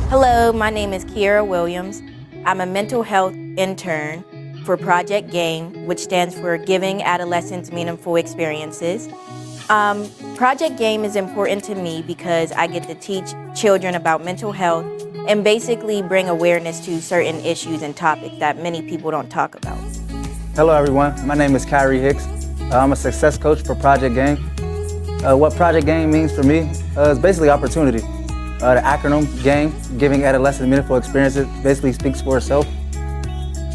Hello, my name is Kiera Williams. I'm a mental health intern for Project GAME, which stands for Giving Adolescents Meaningful Experiences. Project GAME is important to me because I get to teach children about mental health and basically bring awareness to certain issues and topics that many people don't talk about. Hello everyone, my name is Kyrie Hicks. I'm a success coach for Project GAME. What Project GAME means for me is basically opportunity. The acronym GAME, Giving Adolescents Meaningful Experiences, basically speaks for itself.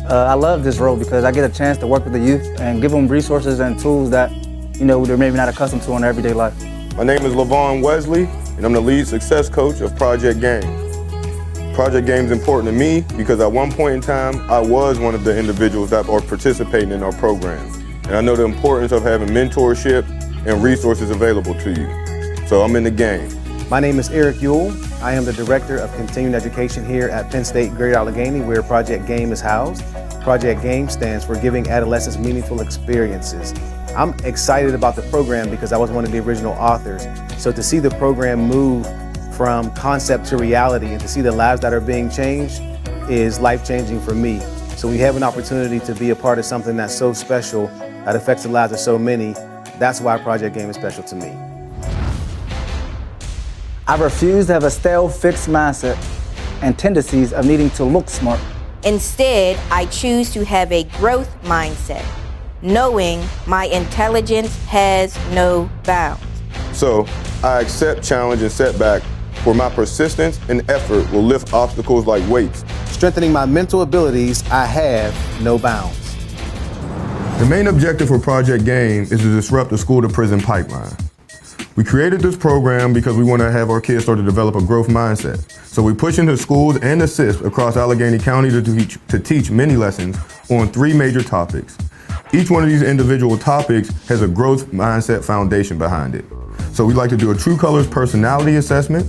I love this role because I get a chance to work with the youth and give them resources and tools that they're maybe not accustomed to in their everyday life. My name is LaVon Wesley, and I'm the lead success coach of Project GAME. Project GAME is important to me because at one point in time, I was one of the individuals that are participating in our program. And I know the importance of having mentorship and resources available to you. So I'm in the game. My name is Eric Ewell. I am the Director of Continuing Education here at Penn State, Greater Allegheny, where Project GAME is housed. Project GAME stands for Giving Adolescents Meaningful Experiences. I'm excited about the program because I was one of the original authors. So to see the program move from concept to reality and to see the lives that are being changed is life-changing for me. So we have an opportunity to be a part of something that's so special, that affects the lives of so many. That's why Project GAME is special to me. I refuse to have a stale, fixed mindset and tendencies of needing to look smart. Instead, I choose to have a growth mindset, knowing my intelligence has no bounds. So I accept challenge and setback, where my persistence and effort will lift obstacles like weights. Strengthening my mental abilities, I have no bounds. The main objective for Project GAME is to disrupt the school-to-prison pipeline. We created this program because we want to have our kids start to develop a growth mindset. So we push into schools and assist across Allegheny County to teach many lessons on 3 major topics. Each one of these individual topics has a growth mindset foundation behind it. So we like to do a True Colors personality assessment,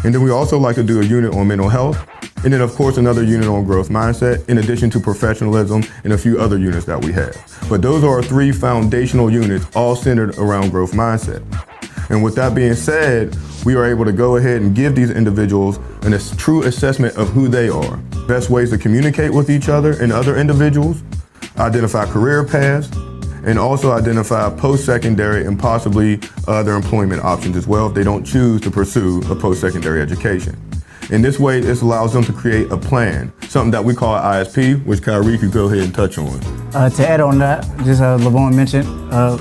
and then we also like to do a unit on mental health, and then of course another unit on growth mindset, in addition to professionalism and a few other units that we have. But those are our 3 foundational units, all centered around growth mindset. And with that being said, we are able to go ahead and give these individuals a true assessment of who they are, best ways to communicate with each other and other individuals, identify career paths, and also identify post-secondary and possibly other employment options as well if they don't choose to pursue a post-secondary education. In this way, this allows them to create a plan, something that we call an ISP, which Kyrie could go ahead and touch on. To add on that, just as LaVon mentioned,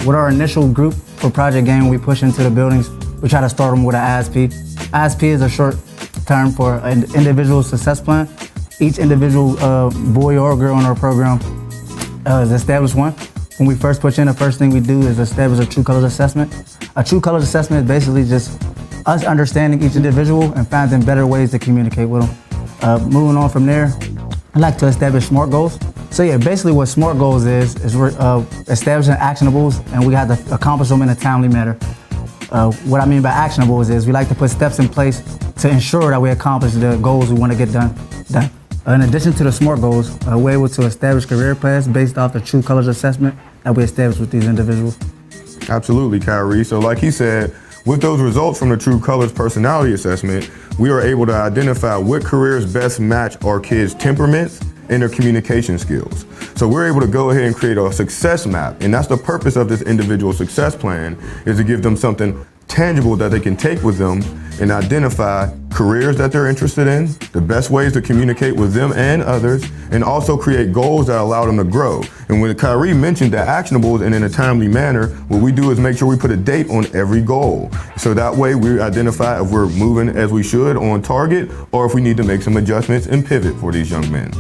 with our initial group for Project GAME, we push into the buildings. We try to start them with an ISP. ISP is a short term for an individual success plan. Each individual boy or girl in our program is established one. When we first push in, the first thing we do is establish a True Colors assessment. A True Colors assessment is basically just us understanding each individual and finding better ways to communicate with them. Moving on from there, I like to establish SMART goals. So yeah, basically what SMART goals is we're establishing actionables, and we have to accomplish them in a timely manner. What I mean by actionables is we like to put steps in place to ensure that we accomplish the goals we want to get done. In addition to the SMART goals, we're able to establish career paths based off the True Colors assessment that we established with these individuals. Absolutely, Kyrie. So like he said, with those results from the True Colors personality assessment, we are able to identify what careers best match our kids' temperaments and their communication skills. So we're able to go ahead and create a success map, and that's the purpose of this individual success plan, is to give them something tangible that they can take with them and identify careers that they're interested in, the best ways to communicate with them and others, and also create goals that allow them to grow. And when Kyrie mentioned the actionables and in a timely manner, what we do is make sure we put a date on every goal. So that way we identify if we're moving as we should on target, or if we need to make some adjustments and pivot for these young men.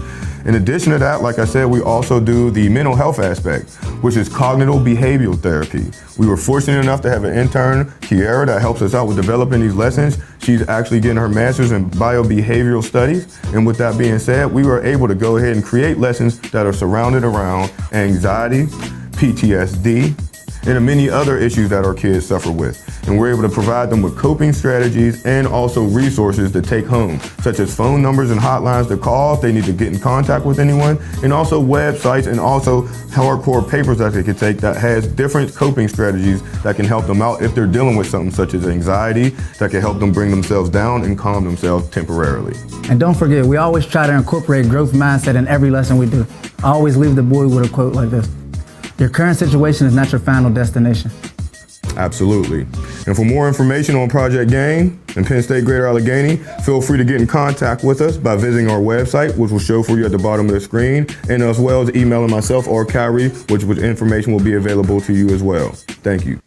In addition to that, like I said, we also do the mental health aspect, which is cognitive behavioral therapy. We were fortunate enough to have an intern, Kiera, that helps us out with developing these lessons. She's actually getting her master's in biobehavioral studies. And with that being said, we were able to go ahead and create lessons that are surrounded around anxiety, PTSD, and the many other issues that our kids suffer with. And we're able to provide them with coping strategies and also resources to take home, such as phone numbers and hotlines to call if they need to get in contact with anyone, and also websites and also hardcore papers that they can take that has different coping strategies that can help them out if they're dealing with something such as anxiety, that can help them bring themselves down and calm themselves temporarily. And don't forget, we always try to incorporate growth mindset in every lesson we do. I always leave the boy with a quote like this: your current situation is not your final destination. Absolutely. And for more information on Project GAIN and Penn State Greater Allegheny, feel free to get in contact with us by visiting our website, which will show for you at the bottom of the screen, and as well as emailing myself or Kyrie, which information will be available to you as well. Thank you.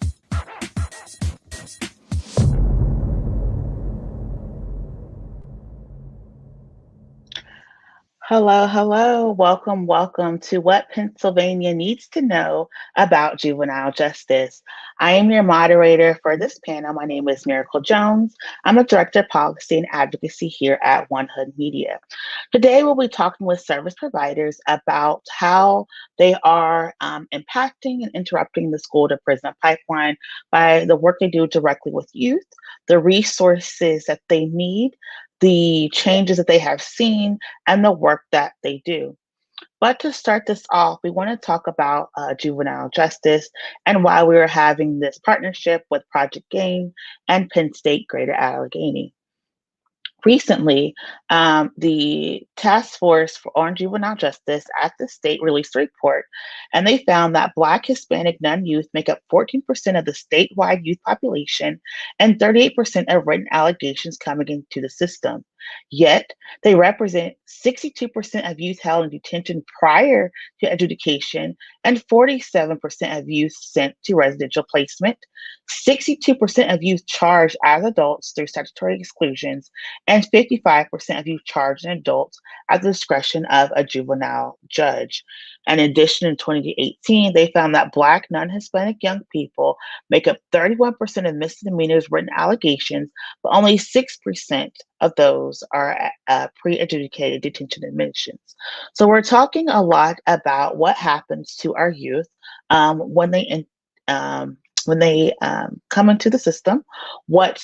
Hello, hello. Welcome to What Pennsylvania Needs to Know About Juvenile Justice. I am your moderator for this panel. My name is Miracle Jones. I'm a Director of Policy and Advocacy here at One Hood Media. Today, we'll be talking with service providers about how they are impacting and interrupting the school to prison pipeline by the work they do directly with youth, the resources that they need, the changes that they have seen, and the work that they do. But to start this off, we want to talk about juvenile justice and why we are having this partnership with Project GAIN and Penn State Greater Allegheny. Recently, the Task Force on Juvenile Justice at the state released a report, and they found that Black, Hispanic, non-youth make up 14% of the statewide youth population and 38% of written allegations coming into the system. Yet, they represent 62% of youth held in detention prior to adjudication and 47% of youth sent to residential placement, 62% of youth charged as adults through statutory exclusions, and 55% of youth charged as adults at the discretion of a juvenile judge. In addition, in 2018, they found that Black, non-Hispanic young people make up 31% of misdemeanors written allegations, but only 6% of those are pre-adjudicated detention admissions. So we're talking a lot about what happens to our youth when they come into the system, what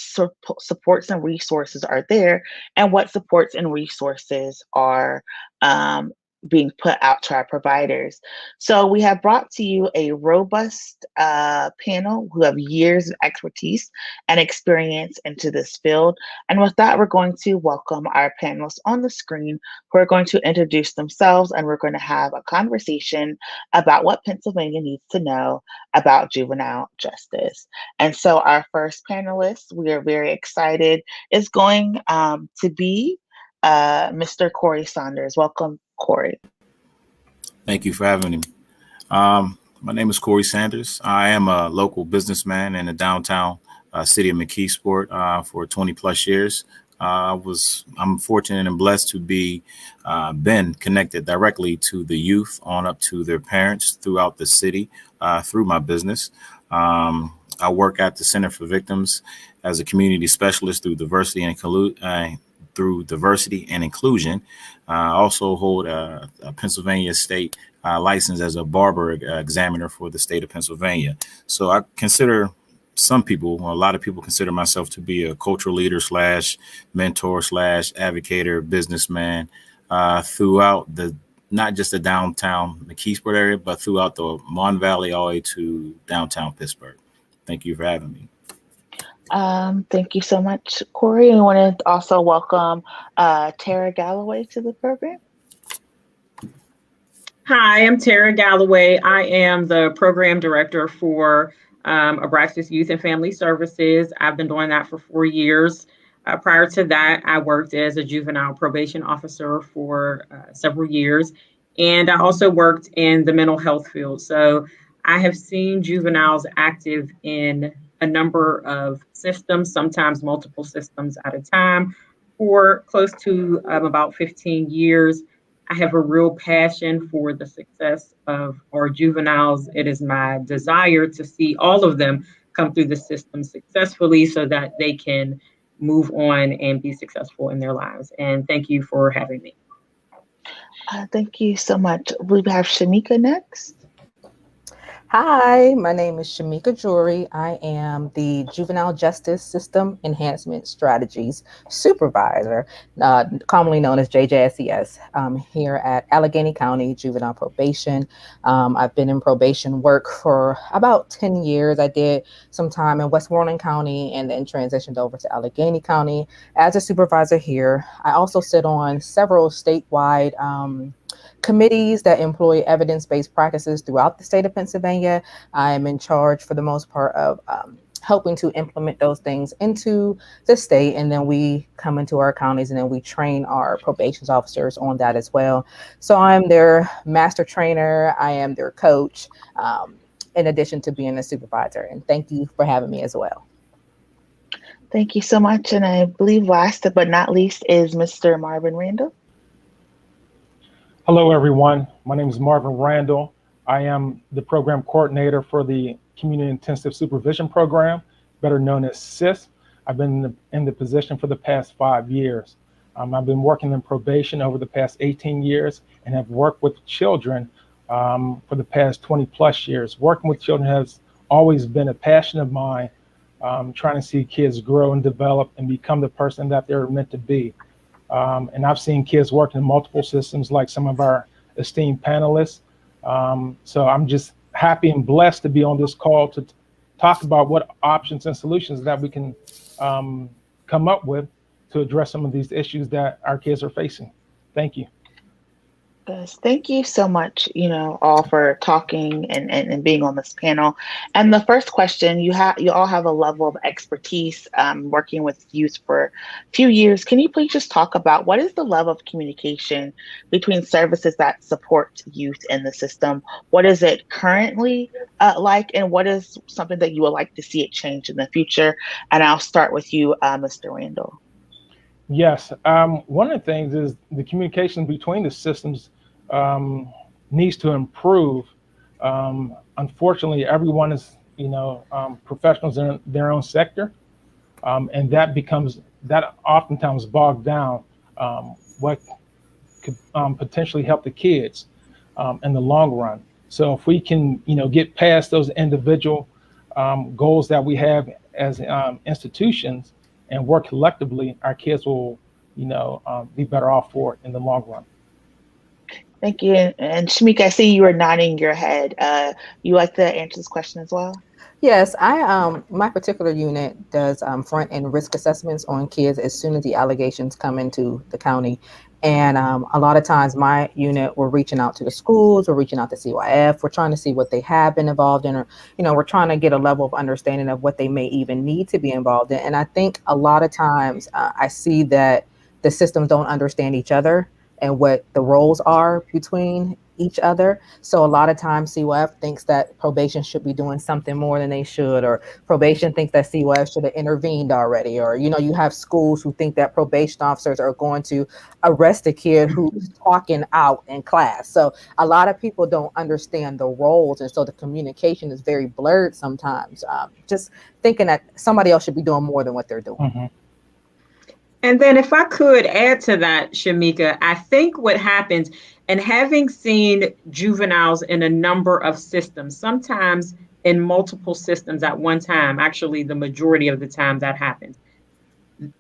supports and resources are there, and what supports and resources are being put out to our providers. So we have brought to you a robust panel who have years of expertise and experience into this field. And with that, we're going to welcome our panelists on the screen who are going to introduce themselves, and we're going to have a conversation about what Pennsylvania needs to know about juvenile justice. And so our first panelist, we are very excited, is going to be Mr. Corry Sanders. Welcome, Corry. Thank you for having me. My name is Corry Sanders. I am a local businessman in the downtown city of McKeesport for 20 plus years. I'm fortunate and blessed to be been connected directly to the youth on up to their parents throughout the city through my business. I work at the Center for Victims as a community specialist through diversity and inclusion. I also hold a Pennsylvania state license as a barber examiner for the state of Pennsylvania. So I consider a lot of people consider myself to be a cultural leader / mentor / advocator, businessman throughout not just the downtown McKeesport area, but throughout the Mon Valley all the way to downtown Pittsburgh. Thank you for having me. Thank you so much, Corry. And I want to also welcome Thera Gallaway to the program. Hi, I'm Thera Gallaway. I am the program director for Abraxas Youth and Family Services. I've been doing that for 4 years. Prior to that, I worked as a juvenile probation officer for several years. And I also worked in the mental health field. So I have seen juveniles active in a number of systems, sometimes multiple systems at a time, for close to about 15 years. I have a real passion for the success of our juveniles. It is my desire to see all of them come through the system successfully so that they can move on and be successful in their lives. And thank you for having me. Thank you so much. We have Shamekka next. Hi, my name is Shamekka Drewery. I am the Juvenile Justice System Enhancement Strategies Supervisor, commonly known as JJSES, here at Allegheny County Juvenile Probation. I've been in probation work for about 10 years. I did some time in Westmoreland County and then transitioned over to Allegheny County as a supervisor here. I also sit on several statewide committees that employ evidence-based practices throughout the state of Pennsylvania. I am in charge for the most part of helping to implement those things into the state. And then we come into our counties and then we train our probation officers on that as well. So I'm their master trainer. I am their coach, in addition to being a supervisor. And thank you for having me as well. Thank you so much. And I believe last but not least is Mr. Marvin Randall. Hello, everyone. My name is Marvin Randall. I am the program coordinator for the Community Intensive Supervision Program, better known as CIS. I've been in the position for the past 5 years. I've been working in probation over the past 18 years and have worked with children for the past 20 plus years. Working with children has always been a passion of mine, trying to see kids grow and develop and become the person that they're meant to be. And I've seen kids work in multiple systems like some of our esteemed panelists. So I'm just happy and blessed to be on this call to talk about what options and solutions that we can come up with to address some of these issues that our kids are facing. Thank you. Yes, thank you so much, all for talking and being on this panel. And the first question, you all have a level of expertise working with youth for a few years. Can you please just talk about what is the level of communication between services that support youth in the system? What is it currently like, and what is something that you would like to see it change in the future? And I'll start with you, Mr. Randall. Yes, one of the things is the communication between the systems needs to improve. Unfortunately, everyone is, professionals in their own sector, and that oftentimes bogged down what could potentially help the kids in the long run. So if we can, get past those individual goals that we have as institutions and work collectively, our kids will, be better off for it in the long run. Thank you. And Shamekka, I see you are nodding your head. You like to answer this question as well? Yes, my particular unit does front end risk assessments on kids as soon as the allegations come into the county. And a lot of times my unit, we're reaching out to the schools, we're reaching out to CYF, we're trying to see what they have been involved in, or, we're trying to get a level of understanding of what they may even need to be involved in. And I think a lot of times I see that the systems don't understand each other and what the roles are between each other. So a lot of times CYF thinks that probation should be doing something more than they should, or probation thinks that CYF should have intervened already, or, you have schools who think that probation officers are going to arrest a kid who's talking out in class. So a lot of people don't understand the roles. And so the communication is very blurred sometimes, just thinking that somebody else should be doing more than what they're doing. Mm-hmm. And then if I could add to that, Shamekka, I think what happens, and having seen juveniles in a number of systems, sometimes in multiple systems at one time, actually the majority of the time that happens.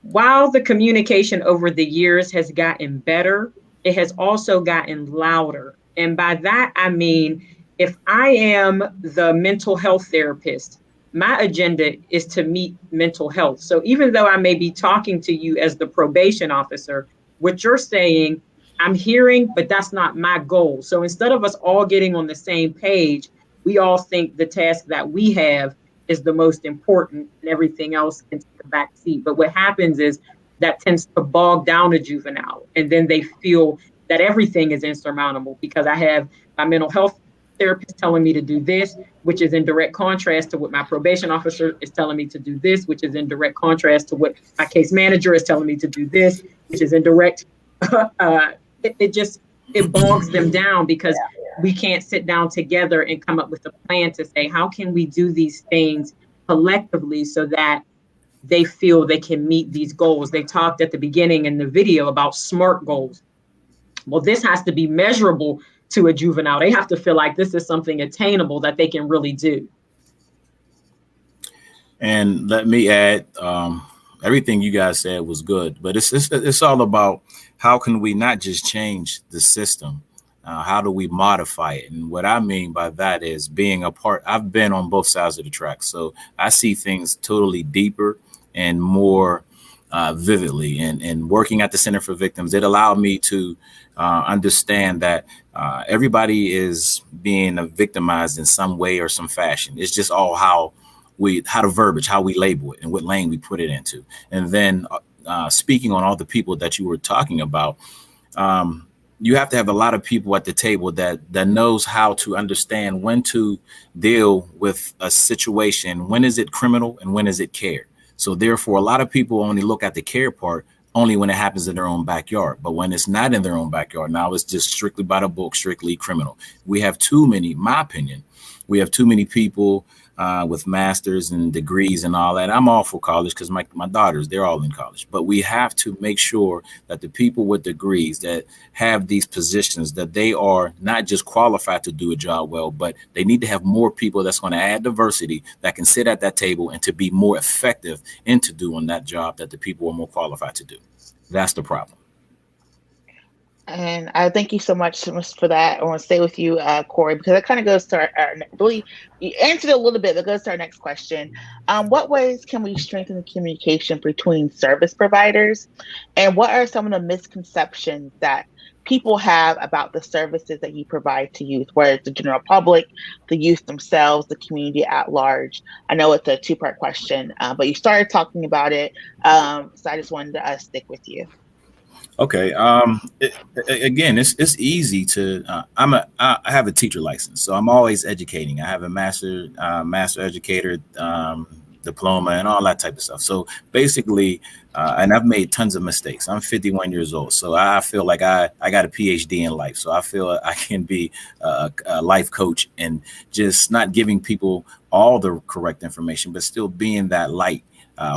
While the communication over the years has gotten better, it has also gotten louder. And by that, I mean, if I am the mental health therapist, my agenda is to meet mental health. So even though I may be talking to you as the probation officer, what you're saying, I'm hearing, but that's not my goal. So instead of us all getting on the same page, we all think the task that we have is the most important and everything else can take a back seat. But what happens is that tends to bog down a juvenile. And then they feel that everything is insurmountable because I have my mental health therapist telling me to do this, which is in direct contrast to what my probation officer is telling me to do this, which is in direct contrast to what my case manager is telling me to do this, which is in direct, it bogs them down because we can't sit down together and come up with a plan to say, how can we do these things collectively so that they feel they can meet these goals? They talked at the beginning in the video about SMART goals. Well, this has to be measurable to a juvenile. They have to feel like this is something attainable that they can really do. And let me add, everything you guys said was good, but it's all about how can we not just change the system, how do we modify it? And what I mean by that is being a part. I've been on both sides of the track, so I see things totally deeper and more vividly. And working at the Center for Victims, it allowed me to understand that everybody is being victimized in some way or some fashion. It's just all how the verbiage, how we label it and what lane we put it into. And then speaking on all the people that you were talking about, you have to have a lot of people at the table that knows how to understand when to deal with a situation. When is it criminal and when is it care? So therefore, a lot of people only look at the care part only when it happens in their own backyard. But when it's not in their own backyard, now it's just strictly by the book, strictly criminal. We have too many, my opinion, we have too many people with masters and degrees and all that. I'm all for college because my daughters, they're all in college. But we have to make sure that the people with degrees that have these positions, that they are not just qualified to do a job well, but they need to have more people that's going to add diversity that can sit at that table and to be more effective into doing that job that the people are more qualified to do. That's the problem. And I thank you so much for that. I want to stay with you, Corry, because that kind of goes to our really, you answered it a little bit, but goes to our next question. What ways can we strengthen the communication between service providers? And what are some of the misconceptions that people have about the services that you provide to youth, whether it's the general public, the youth themselves, the community at large? I know it's a two-part question, but you started talking about it, so I just wanted to stick with you. Okay. Again, it's easy to. I have a teacher license, so I'm always educating. I have a master educator diploma and all that type of stuff. So basically, and I've made tons of mistakes. I'm 51 years old, so I feel like I got a PhD in life. So I feel I can be a life coach and just not giving people all the correct information, but still being that light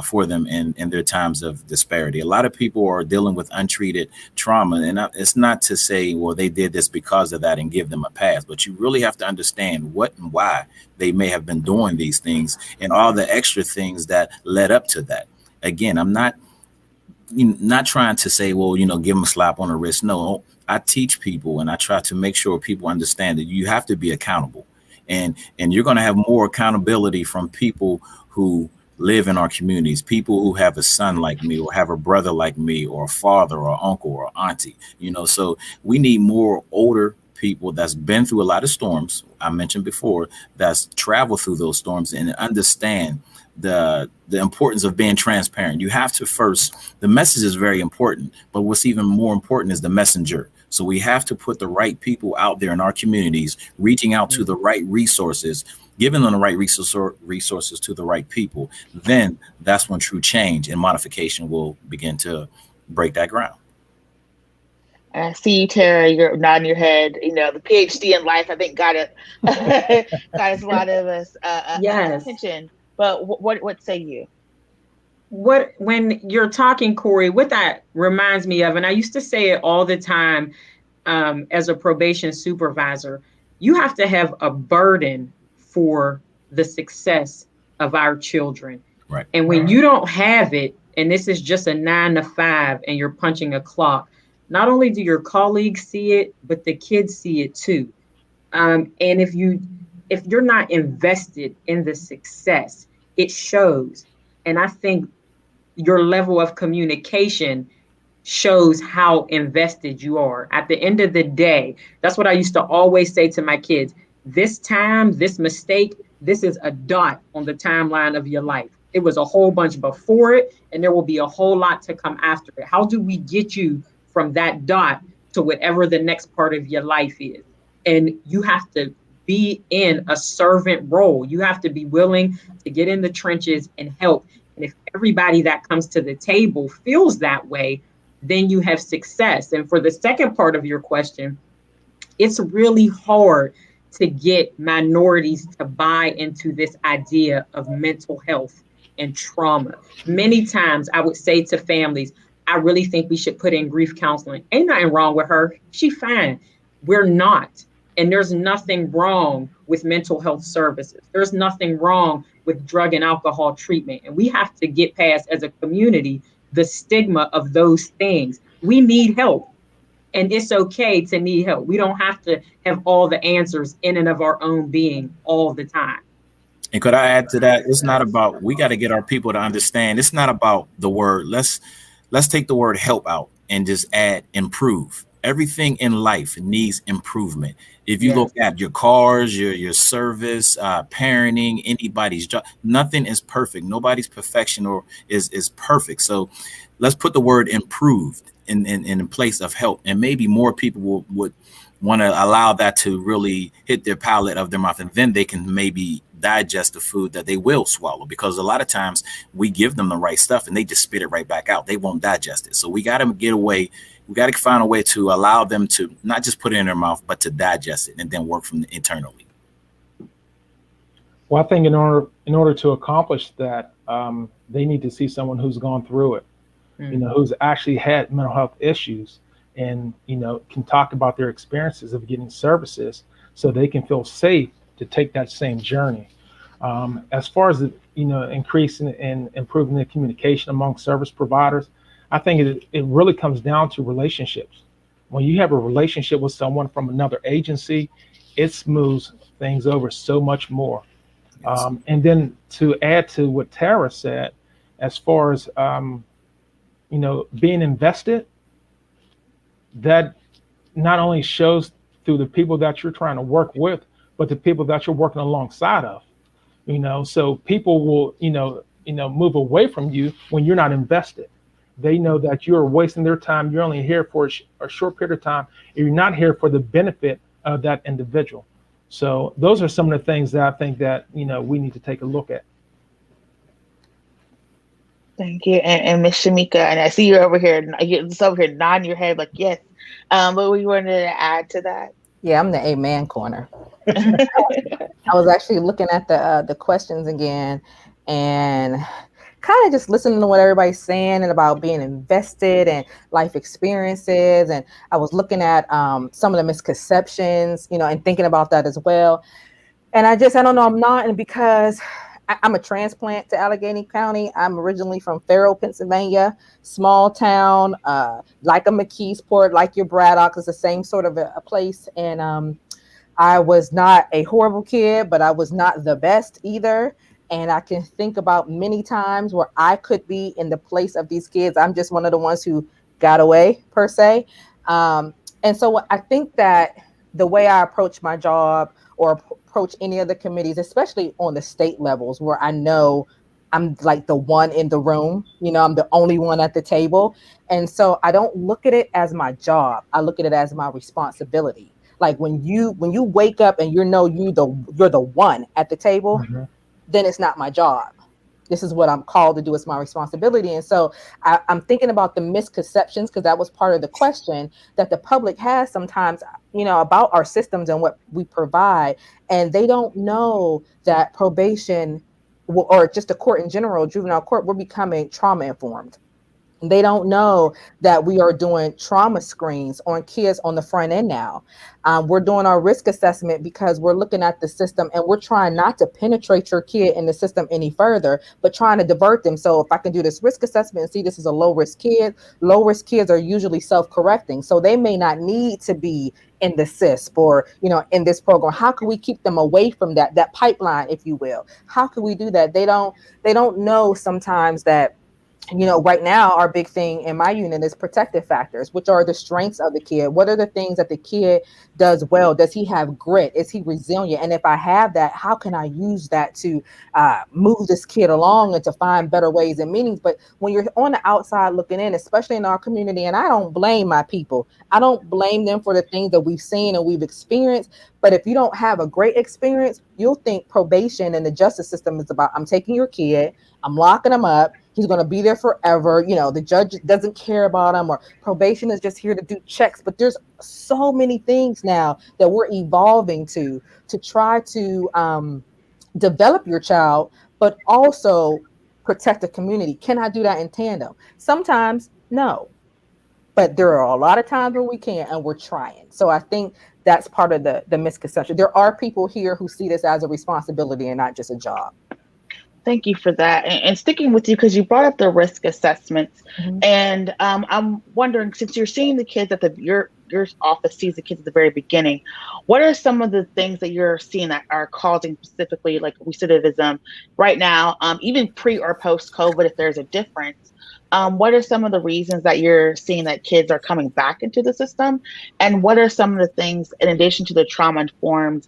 for them in their times of disparity. A lot of people are dealing with untreated trauma, and it's not to say, well, they did this because of that and give them a pass, but you really have to understand what and why they may have been doing these things and all the extra things that led up to that. Again, I'm not trying to say, well, give them a slap on the wrist. No, I teach people and I try to make sure people understand that you have to be accountable, and you're going to have more accountability from people who live in our communities, people who have a son like me or have a brother like me or a father or uncle or auntie, so we need more older people that's been through a lot of storms. I mentioned before, that's traveled through those storms and understand the importance of being transparent. You have to first, the message is very important, but what's even more important is the messenger. So we have to put the right people out there in our communities, reaching out to the right resources, giving them the right resources to the right people. Then that's when true change and modification will begin to break that ground. And I see you, Thera, you're nodding your head. The PhD in life, I think, got us a lot of us yes. attention. But what say you? When you're talking, Corry, what that reminds me of, and I used to say it all the time as a probation supervisor, you have to have a burden for the success of our children. Right. And when you don't have it, and this is just a 9 to 5 and you're punching a clock, not only do your colleagues see it, but the kids see it too. And if you're not invested in the success, it shows. And I think your level of communication shows how invested you are. At the end of the day, that's what I used to always say to my kids. This time, this mistake, this is a dot on the timeline of your life. It was a whole bunch before it, and there will be a whole lot to come after it. How do we get you from that dot to whatever the next part of your life is? And you have to be in a servant role. You have to be willing to get in the trenches and help. And if everybody that comes to the table feels that way, then you have success. And for the second part of your question, it's really hard to get minorities to buy into this idea of mental health and trauma. Many times I would say to families, I really think we should put in grief counseling. Ain't nothing wrong with her. She fine. We're not. And there's nothing wrong with mental health services. There's nothing wrong with drug and alcohol treatment. And we have to get past, as a community, the stigma of those things. We need help. And it's okay to need help. We don't have to have all the answers in and of our own being all the time. And could I add to that? It's not about, we got to get our people to understand. It's not about the word. Let's take the word help out and just add improve. Everything in life needs improvement. If you look at your cars, your service, parenting, anybody's job, nothing is perfect. Nobody's perfection or is perfect. So let's put the word improved in place of help, and maybe more people would want to allow that to really hit their palate of their mouth, and then they can maybe digest the food that they will swallow, because a lot of times we give them the right stuff and they just spit it right back out. They won't digest it. So we got to get away. We got to find a way to allow them to not just put it in their mouth, but to digest it and then work from internally. Well, I think in order to accomplish that, they need to see someone who's gone through it, who's actually had mental health issues, and can talk about their experiences of getting services, so they can feel safe to take that same journey. As far as increasing and improving the communication among service providers, I think it really comes down to relationships. When you have a relationship with someone from another agency, it smooths things over so much more. Yes. And then to add to what Thera said, as far as being invested, that not only shows through the people that you're trying to work with, but the people that you're working alongside of. So people will move away from you when you're not invested. They know that you're wasting their time. You're only here for a short period of time, and you're not here for the benefit of that individual. So those are some of the things that I think that we need to take a look at. Thank you. And Ms. Shamekka, and I see you're over here nodding your head like yes. But we wanted to add to that. Yeah, I'm the amen corner. I was actually looking at the questions again, and kind of just listening to what everybody's saying and about being invested and life experiences. And I was looking at some of the misconceptions, and thinking about that as well. And I don't know, I'm not, and because I'm a transplant to Allegheny County. I'm originally from Farrell, Pennsylvania, small town, like a McKeesport, like your Braddock, is the same sort of a place. And I was not a horrible kid, but I was not the best either. And I can think about many times where I could be in the place of these kids. I'm just one of the ones who got away, per se. And so I think that the way I approach my job or approach any of the committees, especially on the state levels, where I know I'm like the one in the room, I'm the only one at the table. And so I don't look at it as my job. I look at it as my responsibility. Like when you wake up and you're the one at the table, mm-hmm. then it's not my job. This is what I'm called to do. It's my responsibility. And so I'm thinking about the misconceptions, because that was part of the question that the public has sometimes, about our systems and what we provide. And they don't know that probation, or just a court in general, juvenile court, we're becoming trauma informed. They don't know that we are doing trauma screens on kids on the front end now. We're doing our risk assessment because we're looking at the system and we're trying not to penetrate your kid in the system any further, but trying to divert them. So if I can do this risk assessment and see this is a low risk kids are usually self-correcting. So they may not need to be in the CISP or, in this program. How can we keep them away from that pipeline, if you will? How can we do that? They don't know sometimes that, right now, our big thing in my unit is protective factors, which are the strengths of the kid. What are the things that the kid does well? Does he have grit? Is he resilient? And if I have that, how can I use that to move this kid along and to find better ways and meanings? But when you're on the outside looking in, especially in our community, and I don't blame my people. I don't blame them for the things that we've seen and we've experienced. But if you don't have a great experience, you'll think probation and the justice system is about, I'm taking your kid, I'm locking him up, he's going to be there forever. The judge doesn't care about him, or probation is just here to do checks. But there's so many things now that we're evolving to try to develop your child, but also protect the community. Can I do that in tandem? Sometimes, no. but there are a lot of times where we can't, and we're trying. So I think that's part of the misconception. There are people here who see this as a responsibility and not just a job. Thank you for that. And sticking with you, because you brought up the risk assessments, and I'm wondering, since you're seeing the kids at your office sees the kids at the very beginning, what are some of the things that you're seeing that are causing specifically like recidivism right now, even pre or post COVID, if there's a difference? What are some of the reasons that you're seeing that kids are coming back into the system? And what are some of the things, in addition to the trauma-informed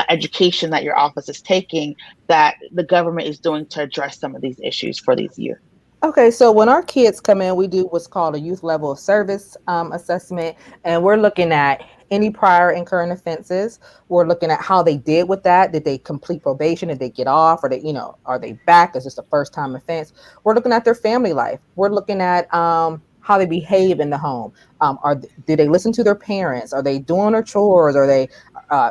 education that your office is taking, that the government is doing to address some of these issues for these youth? Okay, so when our kids come in, we do what's called a youth level of service assessment, and we're looking at any prior and current offenses. We're looking at how they did with that. Did they complete probation? Did they get off? Or they, are they back? Is this a first time offense? We're looking at their family life. We're looking at how they behave in the home. Do they listen to their parents? Are they doing their chores? Are they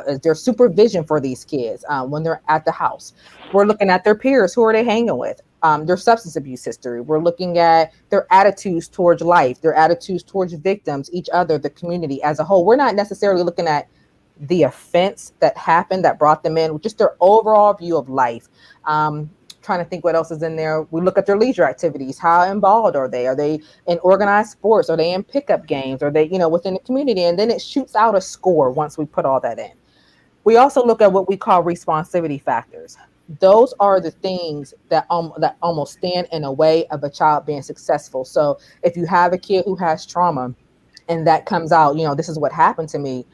is there supervision for these kids when they're at the house? We're looking at their peers. Who are they hanging with? Their substance abuse history. We're looking at their attitudes towards life, their attitudes towards victims, each other, the community as a whole. We're not necessarily looking at the offense that happened that brought them in, just their overall view of life. Trying to think what else is in there. We look at their leisure activities. How involved are they? Are they in organized sports? Are they in pickup games? Are they, within the community? And then it shoots out a score once we put all that in. We also look at what we call responsivity factors. Those are the things that almost stand in a way of a child being successful. So if you have a kid who has trauma and that comes out, this is what happened to me.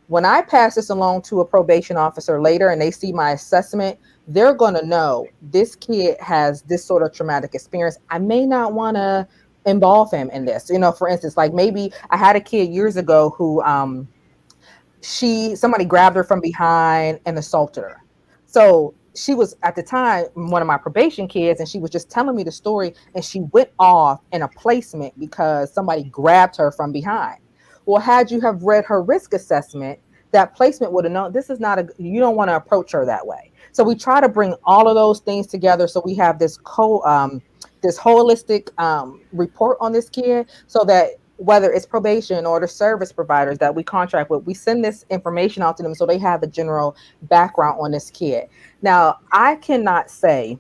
When I pass this along to a probation officer later and they see my assessment, they're going to know this kid has this sort of traumatic experience. I may not want to involve him in this. For instance, like maybe I had a kid years ago who somebody grabbed her from behind and assaulted her. So she was at the time one of my probation kids, and she was just telling me the story, and she went off in a placement because somebody grabbed her from behind. Well, had you have read her risk assessment, that placement would have known this is not you don't want to approach her that way. So we try to bring all of those things together so we have this this holistic report on this kid, so that whether it's probation or the service providers that we contract with, we send this information out to them so they have the general background on this kid. Now, I cannot say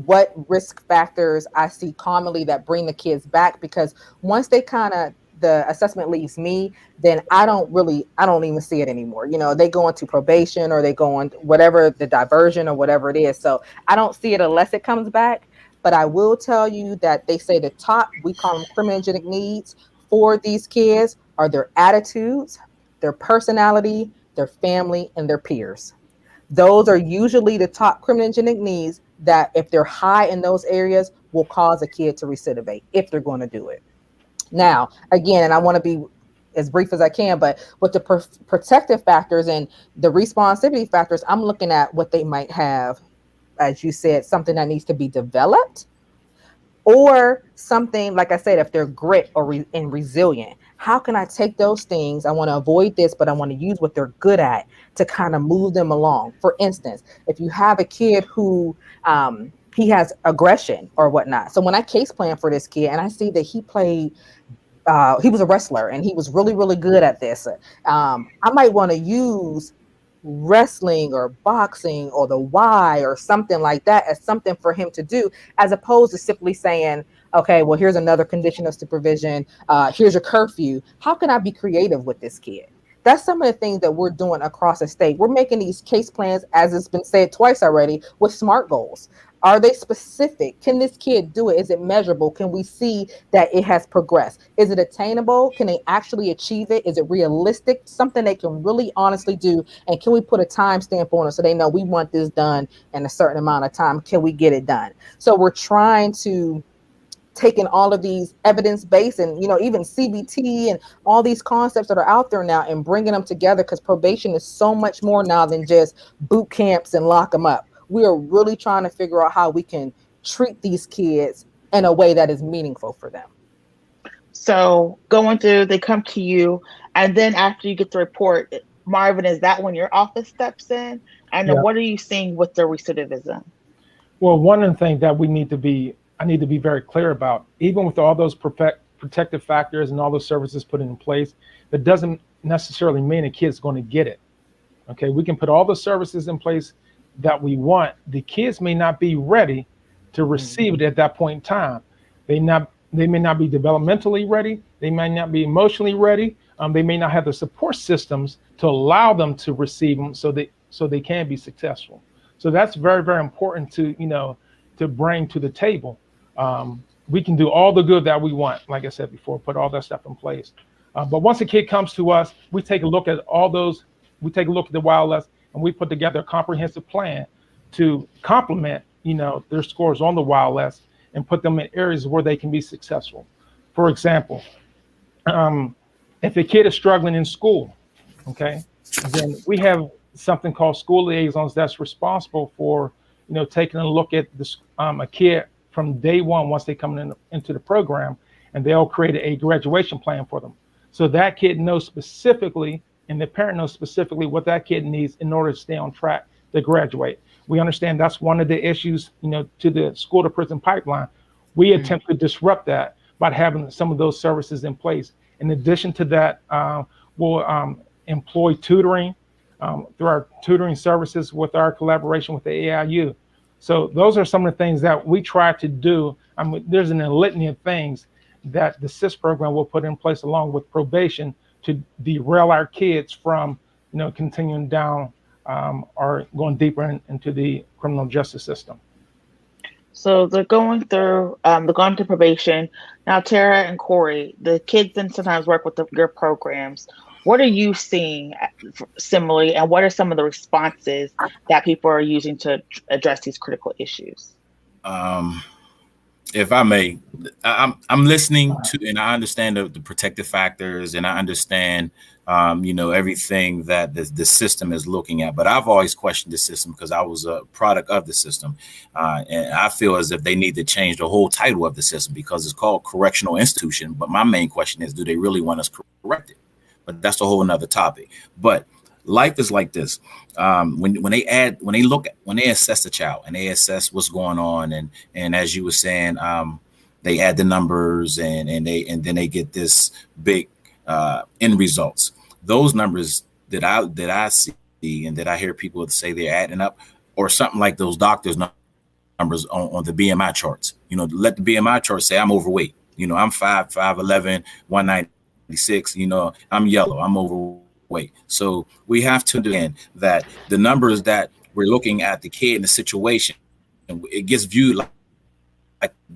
what risk factors I see commonly that bring the kids back, because once the assessment leaves me, then I don't even see it anymore. They go into probation or they go on whatever the diversion or whatever it is. So I don't see it unless it comes back. But I will tell you that they say the top, we call them criminogenic needs for these kids, are their attitudes, their personality, their family, and their peers. Those are usually the top criminogenic needs that, if they're high in those areas, will cause a kid to recidivate if they're going to do it. Now, again, and I want to be as brief as I can, but with the protective factors and the responsivity factors, I'm looking at what they might have, as you said, something that needs to be developed, or something, like I said, if they're grit or and resilient. How can I take those things? I want to avoid this, but I want to use what they're good at to kind of move them along. For instance, if you have a kid who he has aggression or whatnot. So when I case plan for this kid and I see that he was a wrestler and he was really, really good at this, I might want to use wrestling or boxing or the Y or something like that as something for him to do, as opposed to simply saying, okay, well, here's another condition of supervision. Here's your curfew. How can I be creative with this kid? That's some of the things that we're doing across the state. We're making these case plans, as it's been said twice already, with SMART goals. Are they specific? Can this kid do it? Is it measurable? Can we see that it has progressed? Is it attainable? Can they actually achieve it? Is it realistic? Something they can really honestly do? And can we put a time stamp on it so they know we want this done in a certain amount of time? Can we get it done? So we're trying to taking all of these evidence-based and, even CBT and all these concepts that are out there now and bringing them together, because probation is so much more now than just boot camps and lock them up. We are really trying to figure out how we can treat these kids in a way that is meaningful for them. So they come to you, and then after you get the report, Marvin, is that when your office steps in? And then what are you seeing with the recidivism? Well, one of the things that I need to be very clear about, even with all those protective factors and all those services put in place, that doesn't necessarily mean a kid's going to get it. Okay, we can put all the services in place that we want. The kids may not be ready to receive it at that point in time. They may not be developmentally ready. They may not be emotionally ready. They may not have the support systems to allow them to receive them so they can be successful. So that's very, very important to bring to the table. We can do all the good that we want, like I said before, put all that stuff in place. But once a kid comes to us, we take a look at all those. We take a look at the WildLS, and we put together a comprehensive plan to complement, their scores on the WildLS and put them in areas where they can be successful. For example, if a kid is struggling in school, okay, then we have something called school liaisons that's responsible for, taking a look at a kid from day one once they come into the program, and they'll create a graduation plan for them. So that kid knows specifically, and the parent knows specifically what that kid needs in order to stay on track to graduate. We understand that's one of the issues, to the school to prison pipeline. We attempt to disrupt that by having some of those services in place. In addition to that, we'll employ tutoring through our tutoring services with our collaboration with the AIU. So those are some of the things that we try to do. There's a litany of things that the SIS program will put in place along with probation to derail our kids from, continuing down or going deeper into the criminal justice system. So they're going through probation. Now, Thera and Corry, the kids then sometimes work with your programs. What are you seeing similarly, and what are some of the responses that people are using to address these critical issues? If I may, I'm listening to, and I understand the protective factors, and I understand, everything that the system is looking at. But I've always questioned the system because I was a product of the system. And I feel as if they need to change the whole title of the system because it's called correctional institution. But my main question is, do they really want us corrected? But that's a whole nother topic. But life is like this. When they assess the child and they assess what's going on, and as you were saying, they add the numbers and then they get this big end results. Those numbers that I see and that I hear people say they're adding up, or something like those doctors' numbers on the BMI charts. Let the BMI chart say I'm overweight. I'm 5'11", 196. I'm yellow. I'm overweight. So we have to understand that the numbers that we're looking at the kid in the situation, it gets viewed like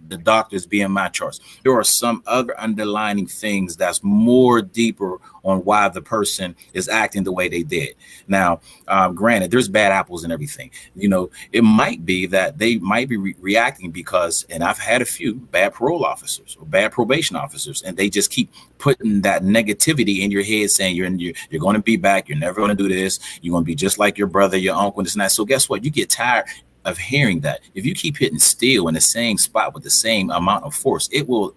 the doctor's BMI charts. There are some other underlying things that's more deeper on why the person is acting the way they did. Now, granted, there's bad apples and everything. It might be that they might be reacting because, and I've had a few bad parole officers or bad probation officers, and they just keep putting that negativity in your head, saying you're going to be back, you're never going to do this, you're going to be just like your brother, your uncle, and this and that. So guess what? You get tired of hearing that. If you keep hitting steel in the same spot with the same amount of force, it will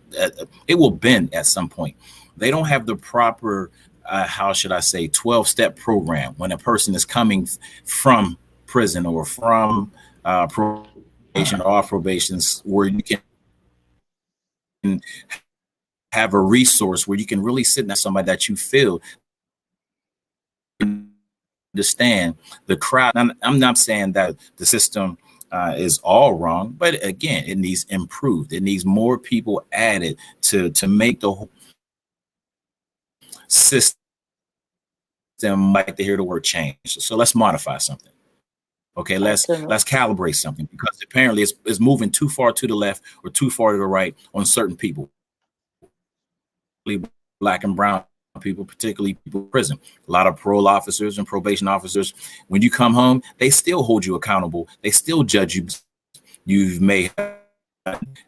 bend at some point. They don't have the proper, 12-step program when a person is coming from prison or from probation or off probations, where you can have a resource where you can really sit next to somebody that you feel understand the crowd. I'm not saying that the system is all wrong, but again, it needs improved. It needs more people added to make the whole system. Like to hear the word change. So let's modify something. Okay, let's calibrate something, because apparently it's moving too far to the left or too far to the right on certain people, Black and brown people, particularly people in prison. A lot of parole officers and probation officers, when you come home, they still hold you accountable. They still judge you. You've made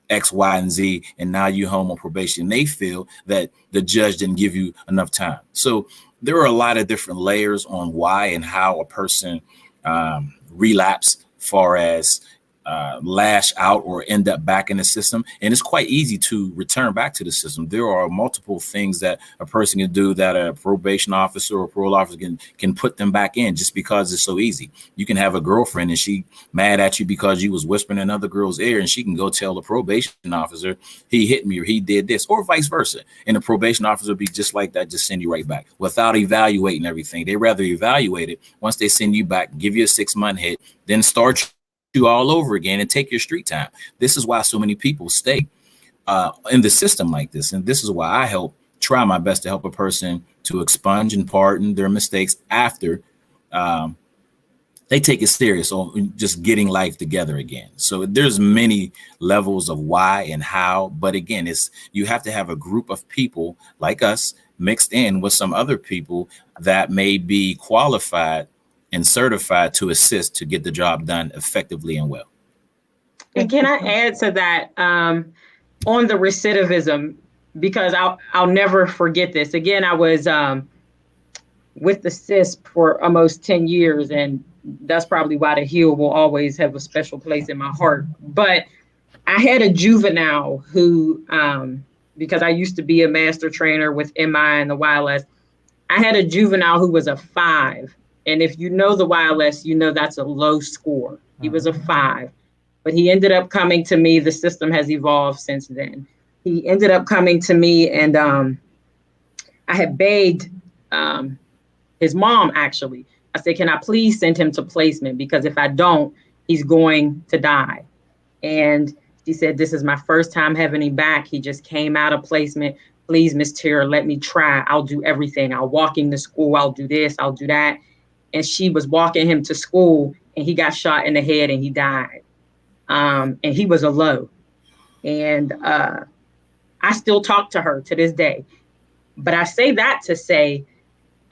X, Y, and Z, and now you're home on probation. They feel that the judge didn't give you enough time. So there are a lot of different layers on why and how a person relapse, far as lash out or end up back in the system. And it's quite easy to return back to the system. There are multiple things that a person can do that a probation officer or parole officer can put them back in just because it's so easy. You can have a girlfriend and she mad at you because you was whispering in another girl's ear, and she can go tell the probation officer, he hit me or he did this, or vice versa. And the probation officer will be just like that, just send you right back without evaluating everything. They rather evaluate it. Once they send you back, give you a 6-month hit, then start you all over again and take your street time. This is why so many people stay in the system like this. And this is why I try my best to help a person to expunge and pardon their mistakes after they take it serious on just getting life together again. So there's many levels of why and how, but again, you have to have a group of people like us mixed in with some other people that may be qualified and certified to assist to get the job done effectively and well. And can I add to that on the recidivism, because I'll never forget this. Again, I was with the CISP for almost 10 years, and that's probably why the Hill will always have a special place in my heart. But I had a juvenile who, because I used to be a master trainer with MI and the YLS, I had a juvenile who was a 5. And if you know the YLS, you know that's a low score. He was a 5, but he ended up coming to me. The system has evolved since then. He ended up coming to me, and I had begged his mom, actually. I said, can I please send him to placement? Because if I don't, he's going to die. And she said, this is my first time having him back. He just came out of placement. Please, Miss Thera, let me try. I'll do everything. I'll walk him to school. I'll do this. I'll do that. And she was walking him to school, and he got shot in the head and he died. And he was a low. And I still talk to her to this day. But I say that to say,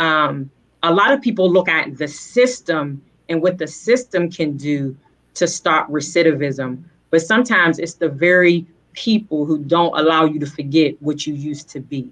a lot of people look at the system and what the system can do to stop recidivism. But sometimes it's the very people who don't allow you to forget what you used to be.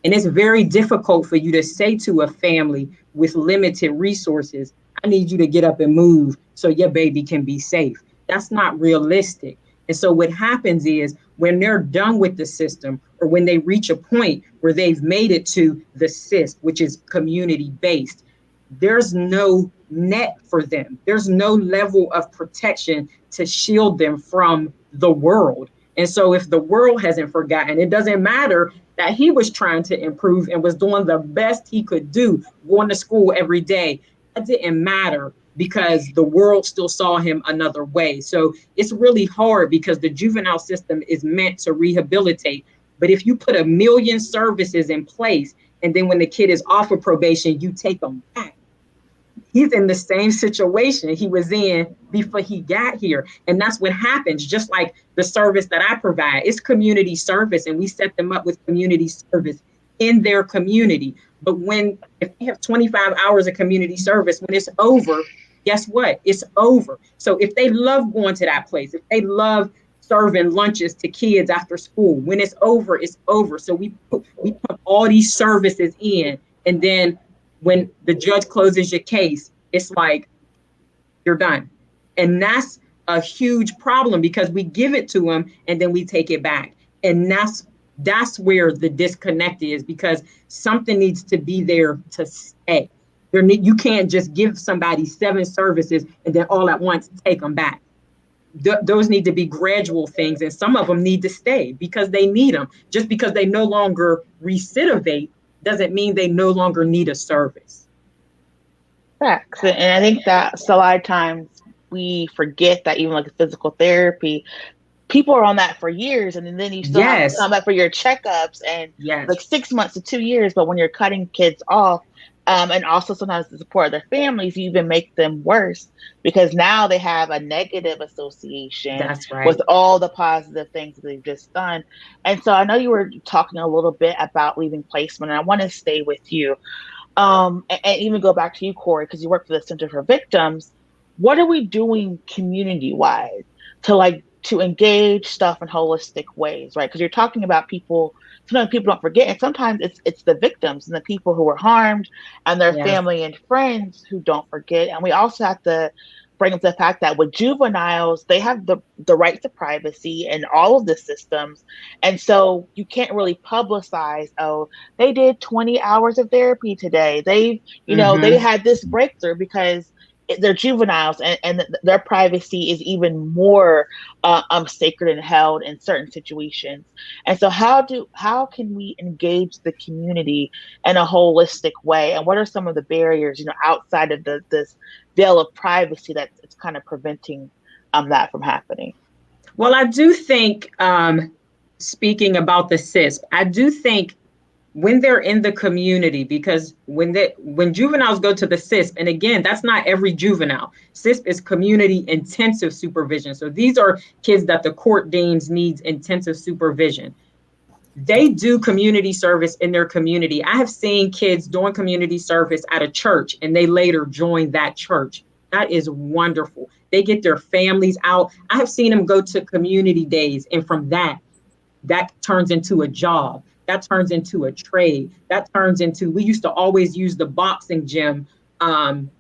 And it's very difficult for you to say to a family with limited resources, I need you to get up and move so your baby can be safe. That's not realistic. And so what happens is when they're done with the system, or when they reach a point where they've made it to the CISP, which is community-based, there's no net for them. There's no level of protection to shield them from the world. And so if the world hasn't forgotten, it doesn't matter that he was trying to improve and was doing the best he could do, going to school every day. That didn't matter because the world still saw him another way. So it's really hard because the juvenile system is meant to rehabilitate. But if you put 1 million services in place, and then when the kid is off of probation, you take them back, he's in the same situation he was in before he got here. And that's what happens, just like the service that I provide. It's community service, and we set them up with community service in their community. But if they have 25 hours of community service, when it's over, guess what? It's over. So if they love going to that place, if they love serving lunches to kids after school, when it's over, it's over. So we put all these services in, and then when the judge closes your case, it's like, you're done. And that's a huge problem because we give it to them and then we take it back. And that's where the disconnect is, because something needs to be there to stay. You can't just give somebody 7 services and then all at once take them back. Those need to be gradual things, and some of them need to stay because they need them. Just because they no longer recidivate doesn't mean they no longer need a service. Facts. And I think that a lot of times we forget that even like physical therapy, people are on that for years, and then you still have to come back for your checkups and like 6 months to 2 years. But when you're cutting kids off, and also sometimes the support of their families, you even make them worse because now they have a negative association with all the positive things that they've just done. And so I know you were talking a little bit about leaving placement, and I want to stay with you and even go back to you, Corry, because you work for the Center for Victims. What are we doing community-wise to engage stuff in holistic ways, right? Because you're talking about people. Sometimes people don't forget, and sometimes it's the victims and the people who were harmed and their family and friends who don't forget. And we also have to bring up the fact that with juveniles, they have the right to privacy in all of the systems. And so you can't really publicize, oh, they did 20 hours of therapy today. They had this breakthrough, because they're juveniles, and their privacy is even more sacred and held in certain situations. And so how can we engage the community in a holistic way? And what are some of the barriers, outside of this veil of privacy that's kind of preventing that from happening? Well, I do think, speaking about the CISP, I do think when they're in the community, because when juveniles go to the CISP, and again, that's not every juvenile. CISP is community intensive supervision. So these are kids that the court deems needs intensive supervision. They do community service in their community. I have seen kids doing community service at a church, and they later join that church. That is wonderful. They get their families out. I have seen them go to community days, and from that turns into a job. That turns into a trade. That turns into, we used to always use the boxing gym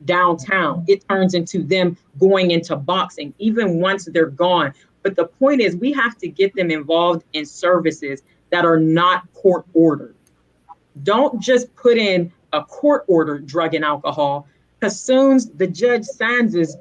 downtown. It turns into them going into boxing, even once they're gone. But the point is, we have to get them involved in services that are not court ordered. Don't just put in a court ordered drug and alcohol, because soon as the judge signs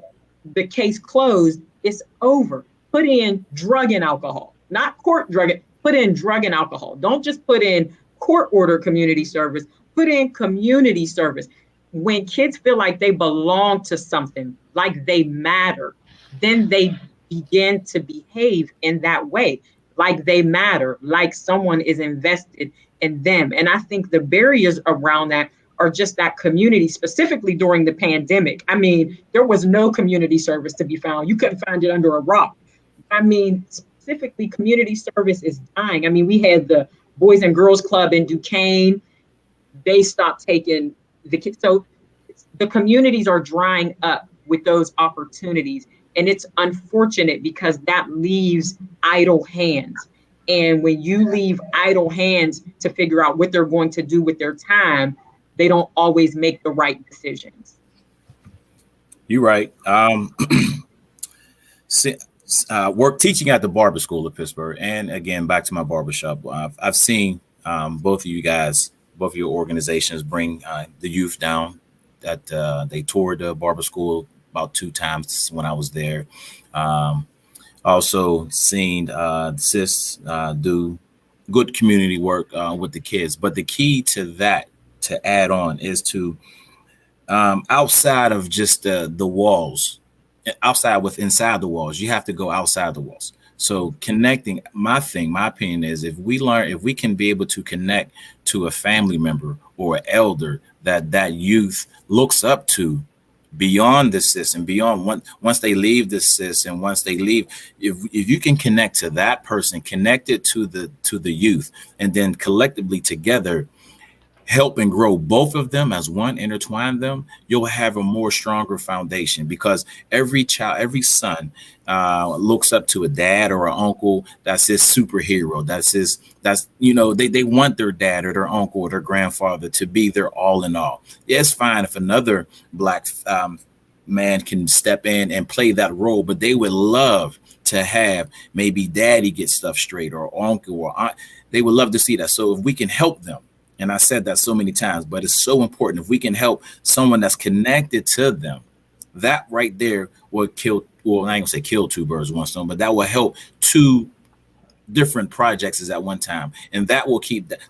the case closed, it's over. Put in drug and alcohol, not court drug. Put in drug and alcohol. Don't just put in court order community service, put in community service. When kids feel like they belong to something, like they matter, then they begin to behave in that way, like they matter, like someone is invested in them. And I think the barriers around that are just that community, specifically during the pandemic. I mean, there was no community service to be found. You couldn't find it under a rock. I mean, specifically, community service is dying. I mean, we had the Boys and Girls Club in Duquesne. They stopped taking the kids. So the communities are drying up with those opportunities. And it's unfortunate, because that leaves idle hands. And when you leave idle hands to figure out what they're going to do with their time, they don't always make the right decisions. You're right. Work teaching at the barber school of Pittsburgh, and again, back to my barbershop. I've seen both of you guys, both of your organizations bring the youth down. That they toured the barber school about 2 times when I was there. Also seen CIS do good community work with the kids. But the key to that, to add on, is to outside of just the walls. Inside the walls, you have to go outside the walls. So connecting, my opinion is, if we can be able to connect to a family member or an elder that youth looks up to beyond the CIS and beyond once they leave the CIS, and once they leave, if you can connect to that person, connect it to the youth, and then collectively together help and grow both of them as one, intertwine them, you'll have a more stronger foundation, because every son looks up to a dad or an uncle that's his superhero. They want their dad or their uncle or their grandfather to be their all in all. Yeah, it's fine if another Black man can step in and play that role, but they would love to have maybe daddy get stuff straight, or uncle or aunt. They would love to see that. So if we can help them, and I said that so many times, but it's so important. If we can help someone that's connected to them, that right there will kill, well, I ain't gonna say kill 2 birds with 1 stone, but that will help 2 different projects at one time. And that will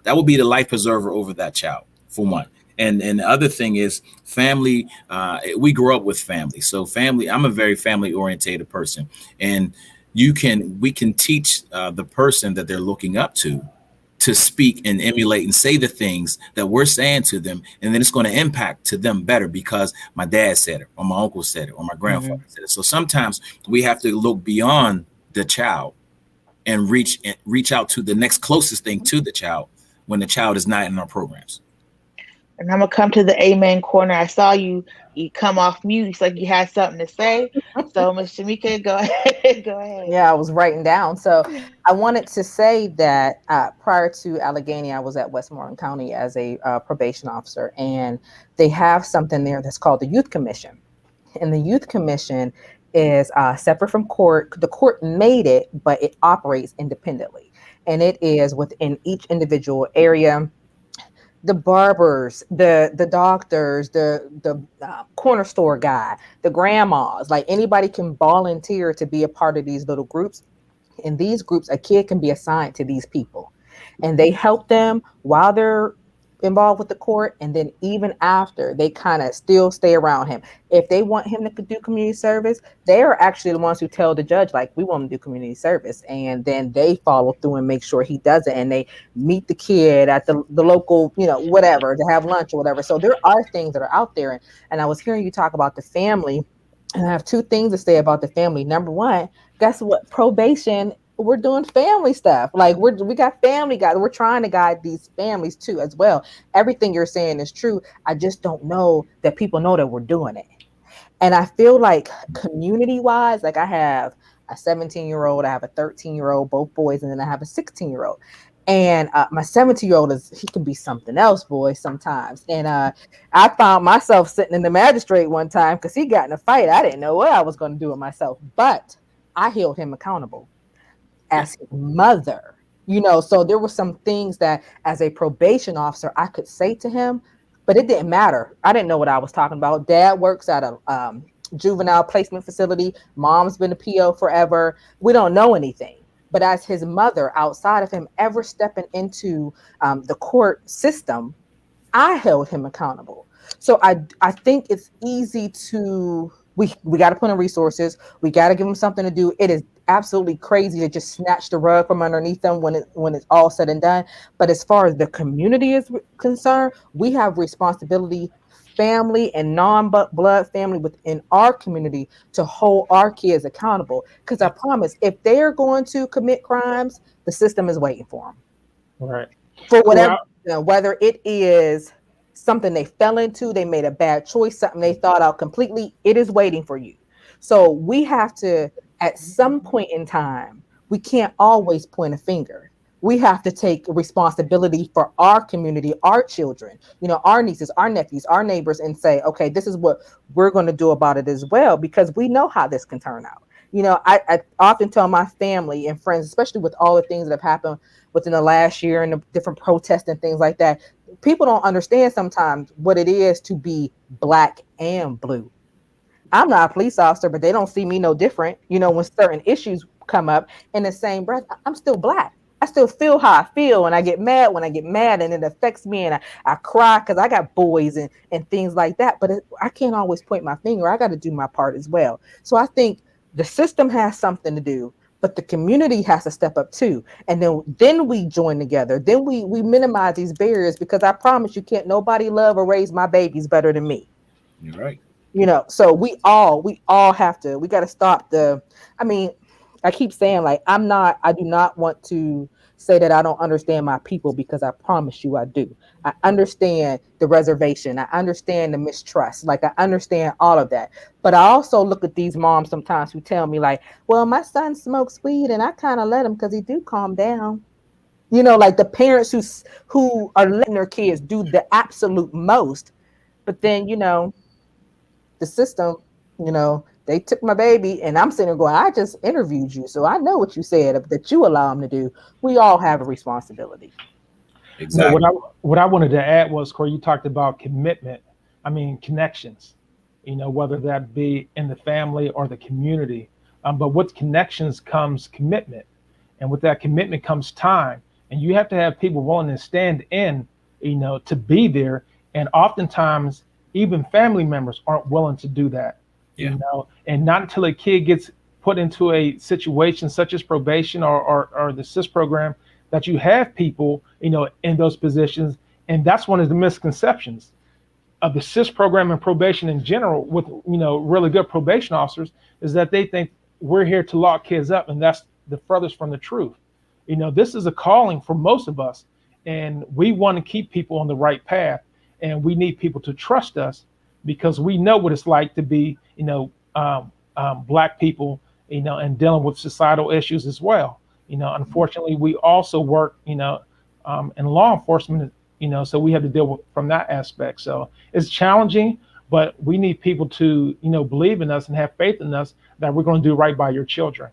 that will be the life preserver over that child, for one. And the other thing is family. We grew up with family. So family, I'm a very family orientated person. And we can teach the person that they're looking up to speak and emulate and say the things that we're saying to them, and then it's going to impact to them better because my dad said it, or my uncle said it, or my grandfather said it. So sometimes we have to look beyond the child and reach out to the next closest thing to the child when the child is not in our programs. And I'm gonna come to the amen corner. I saw you come off mute. It's like you had something to say. So Ms. Shamekka, go ahead. Go ahead. Yeah, I was writing down. So I wanted to say that prior to Allegheny, I was at Westmoreland County as a probation officer, and they have something there that's called the Youth Commission. And the youth commission is separate from court. The court made it, but it operates independently. And it is within each individual area. The barbers, the doctors, the corner store guy, the grandmas, like anybody can volunteer to be a part of these little groups. In these groups, a kid can be assigned to these people, and they help them while they're involved with the court, and then even after, they kind of still stay around him. If they want him to do community service, they are actually the ones who tell the judge, like, we want him to do community service, and then they follow through and make sure he does it, and they meet the kid at the local, whatever, to have lunch or whatever. So there are things that are out there, and I was hearing you talk about the family, and I have two things to say about the family. Number one, guess what? Probation, we're doing family stuff. Like we got family guys. We're trying to guide these families too as well. Everything you're saying is true. I just don't know that people know that we're doing it. And I feel like community wise, like I have a 17-year-old, I have a 13-year-old, both boys, and then I have a 16-year-old. And my 17-year-old he can be something else, boy, sometimes. And I found myself sitting in the magistrate one time because he got in a fight. I didn't know what I was going to do with myself, but I held him accountable as his mother, so there were some things that as a probation officer I could say to him, but it didn't matter. I didn't know what I was talking about. Dad works at a juvenile placement facility. Mom's been a PO forever. We don't know anything. But as his mother, outside of him ever stepping into the court system, I held him accountable. So I think it's easy to, we got to put in resources. We got to give them something to do. It is absolutely crazy to just snatch the rug from underneath them when it's all said and done. But as far as the community is concerned, we have responsibility, family and non-blood family within our community, to hold our kids accountable. Because I promise, if they're going to commit crimes, the system is waiting for them. Right. For whatever, whether it is something they fell into, they made a bad choice, something they thought out completely, it is waiting for you. So we have to, at some point in time, we can't always point a finger. We have to take responsibility for our community, our children, our nieces, our nephews, our neighbors, and say, okay, this is what we're going to do about it as well, because we know how this can turn out. I often tell my family and friends, especially with all the things that have happened within the last year and the different protests and things like that, people don't understand sometimes what it is to be Black and blue. I'm not a police officer, but they don't see me no different. When certain issues come up, in the same breath, I'm still Black. I still feel how I feel, and I get mad when I get mad, and it affects me, and I cry because I got boys and things like that. But I can't always point my finger. I got to do my part as well. So I think the system has something to do, but the community has to step up too. And then we join together. Then we minimize these barriers, because I promise you, can't nobody love or raise my babies better than me. You're right. So we all have to, we got to stop I keep saying, like, I do not want to say that I don't understand my people, because I promise you I do. I understand the reservation. I understand the mistrust. Like, I understand all of that. But I also look at these moms sometimes who tell me, like, well, my son smokes weed and I kind of let him because he do calm down. Like the parents who are letting their kids do the absolute most. But then, the system, they took my baby, and I'm sitting there going, I just interviewed you, so I know what you said that you allow them to do. We all have a responsibility. Exactly. What I wanted to add was, Corey, you talked about commitment. Connections, whether that be in the family or the community. But with connections comes commitment. And with that commitment comes time. And you have to have people willing to stand in, to be there. And oftentimes, even family members aren't willing to do that. Yeah. And not until a kid gets put into a situation such as probation or the SIS program that you have people, in those positions. And that's one of the misconceptions of the SIS program and probation in general with, really good probation officers, is that they think we're here to lock kids up. And that's the furthest from the truth. This is a calling for most of us, and we want to keep people on the right path. And we need people to trust us, because we know what it's like to be, Black people, and dealing with societal issues as well. Unfortunately, we also work, in law enforcement, so we have to deal with from that aspect. So it's challenging, but we need people to, believe in us and have faith in us that we're going to do right by your children.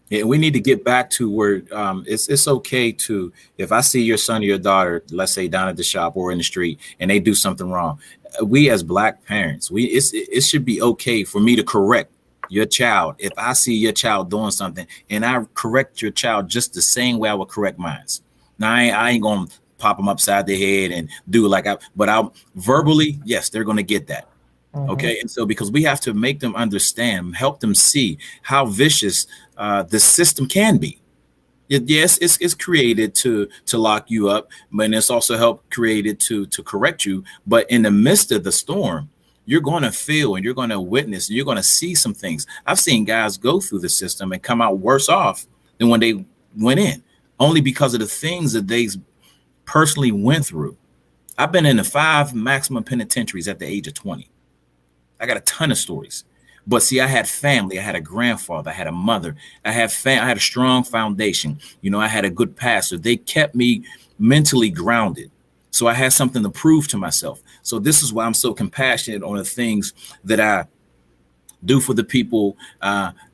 Yeah, we need to get back to where it's okay to, if I see your son or your daughter, let's say down at the shop or in the street, and they do something wrong, we as Black parents, it should be okay for me to correct your child. If I see your child doing something and I correct your child just the same way I would correct mine. Now I ain't gonna pop them upside the head and do but I'll verbally, yes, they're gonna get that. Okay, and so because we have to make them understand, help them see how vicious the system can be. Yes, it's created to lock you up, but it's also created to correct you. But in the midst of the storm, you're going to feel and you're going to witness and you're going to see some things. I've seen guys go through the system and come out worse off than when they went in, only because of the things that they personally went through. I've been in the 5 maximum penitentiaries at the age of 20. I got a ton of stories, but see, I had family. I had a grandfather. I had a mother. I had a strong foundation. I had a good pastor. They kept me mentally grounded. So I had something to prove to myself. So this is why I'm so compassionate on the things that I do for the people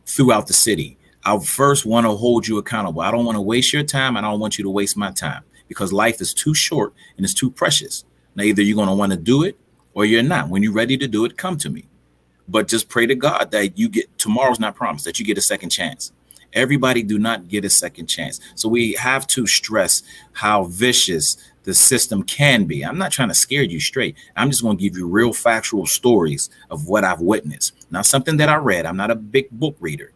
throughout the city. I first want to hold you accountable. I don't want to waste your time. I don't want you to waste my time, because life is too short and it's too precious. Now, either you're going to want to do it or you're not. When you're ready to do it, come to me. But just pray to God that tomorrow's not promised, that you get a second chance. Everybody do not get a second chance. So we have to stress how vicious the system can be. I'm not trying to scare you straight. I'm just going to give you real factual stories of what I've witnessed. Not something that I read. I'm not a big book reader,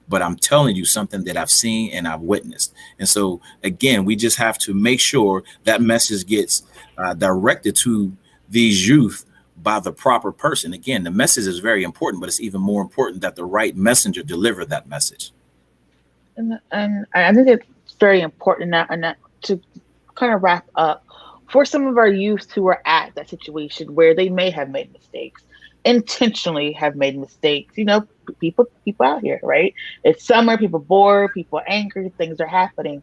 but I'm telling you something that I've seen and I've witnessed. And so, again, we just have to make sure that message gets directed to these youth by the proper person. Again, the message is very important, but it's even more important that the right messenger deliver that message. And I think it's very important now, and that to kind of wrap up, for some of our youth who are at that situation where they may have made mistakes, intentionally have made mistakes. People out here, right? It's summer, people bored, people angry, things are happening.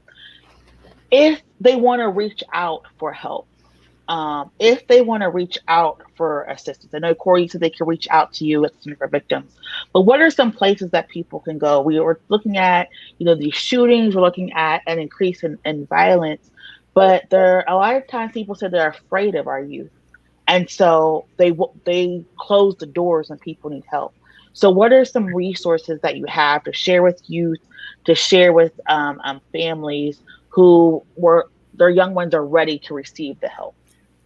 If they want to reach out for help, if they want to reach out for assistance, I know Corry said they can reach out to you at the Center for Victims, but what are some places that people can go? We were looking at, these shootings, we're looking at an increase in violence, but a lot of times people say they're afraid of our youth. And so they close the doors when people need help. So what are some resources that you have to share with youth, to share with families who their young ones are ready to receive the help?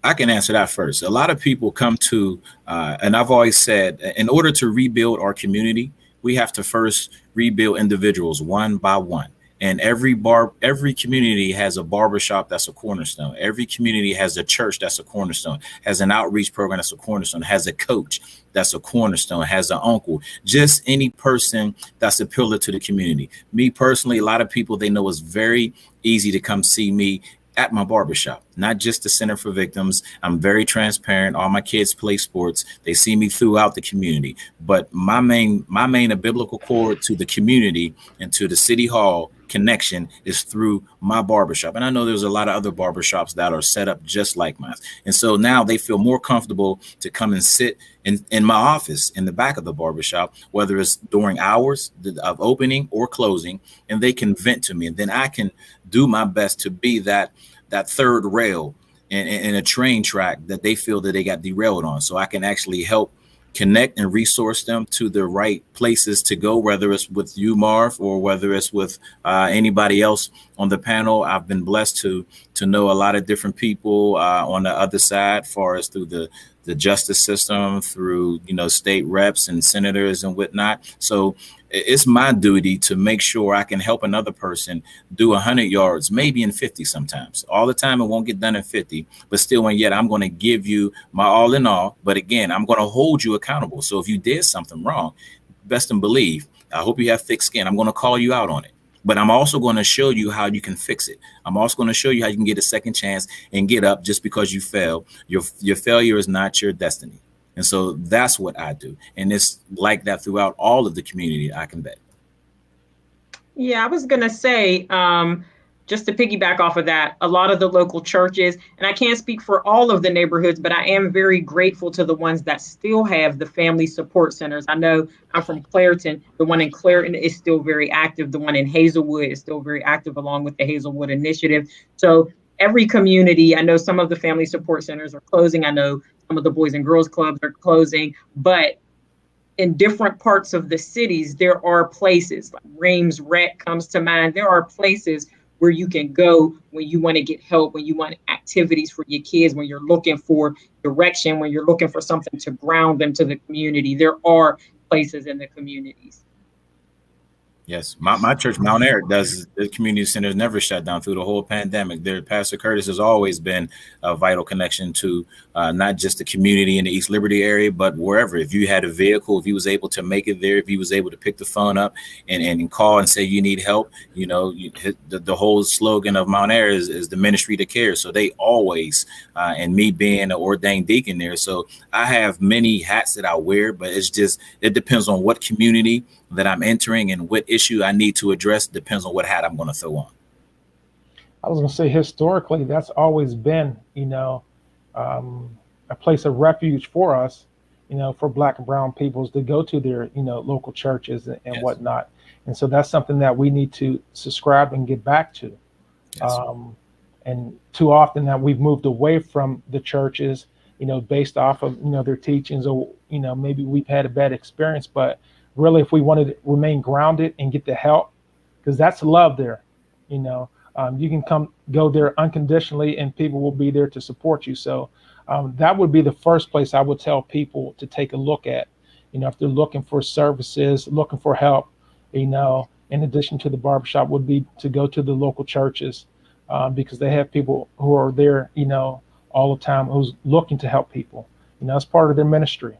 I can answer that first. A lot of people come to, and I've always said, in order to rebuild our community, we have to first rebuild individuals one by one. And every community has a barbershop that's a cornerstone. Every community has a church that's a cornerstone, has an outreach program that's a cornerstone, has a coach that's a cornerstone, has an uncle, just any person that's a pillar to the community. Me personally, a lot of people, they know it's very easy to come see me at my barbershop, not just the Center for Victims. I'm very transparent. All my kids play sports. They see me throughout the community. But my main biblical cord to the community and to the city hall connection is through my barbershop. And I know there's a lot of other barbershops that are set up just like mine. And so now they feel more comfortable to come and sit in my office in the back of the barbershop, whether it's during hours of opening or closing, and they can vent to me. And then I can do my best to be that third rail in a train track that they feel that they got derailed on. So I can actually help connect and resource them to the right places to go, whether it's with you, Marv, or whether it's with anybody else on the panel. I've been blessed to know a lot of different people on the other side, far as through the justice system, through, state reps and senators and whatnot. So it's my duty to make sure I can help another person do 100 yards, maybe in 50 sometimes. All the time it won't get done in 50, but still, and yet I'm going to give you my all in all. But again, I'm going to hold you accountable. So if you did something wrong, best and believe, I hope you have thick skin. I'm going to call you out on it. But I'm also going to show you how you can fix it. I'm also going to show you how you can get a second chance and get up just because you failed. Your failure is not your destiny. And so that's what I do. And it's like that throughout all of the community, I can bet. Yeah, I was going to say, just to piggyback off of that, a lot of the local churches, and I can't speak for all of the neighborhoods, but I am very grateful to the ones that still have the family support centers. I know I'm from Clairton. The one in Clairton is still very active. The one in Hazelwood is still very active, along with the Hazelwood Initiative. So every community, I know some of the family support centers are closing. I know some of the Boys and Girls Clubs are closing, but in different parts of the cities, there are places like Rames Rec comes to mind. There are places where you can go when you want to get help, when you want activities for your kids, when you're looking for direction, when you're looking for something to ground them to the community. There are places in the communities. Yes, my church, Mount Eric, does. The community centers never shut down through the whole pandemic. Their Pastor Curtis has always been a vital connection to not just the community in the East Liberty area, but wherever. If you had a vehicle, if he was able to make it there, if he was able to pick the phone up and call and say you need help, you know, the whole slogan of Mount Eric is the ministry to care. So they always, and me being an ordained deacon there, so I have many hats that I wear, but it depends on what community that I'm entering and what issue I need to address. Depends on what hat I'm going to throw on. I was going to say, historically, that's always been, a place of refuge for us, for Black and brown peoples to go to their, local churches and yes. whatnot. And so that's something that we need to subscribe and get back to. Yes. And too often that we've moved away from the churches, based off of, their teachings, or, maybe we've had a bad experience, but really, if we wanted to remain grounded and get the help, because that's love there, you can go there unconditionally and people will be there to support you. So that would be the first place I would tell people to take a look at, if they're looking for services, looking for help, in addition to the barbershop, would be to go to the local churches because they have people who are there, all the time, who's looking to help people. That's part of their ministry,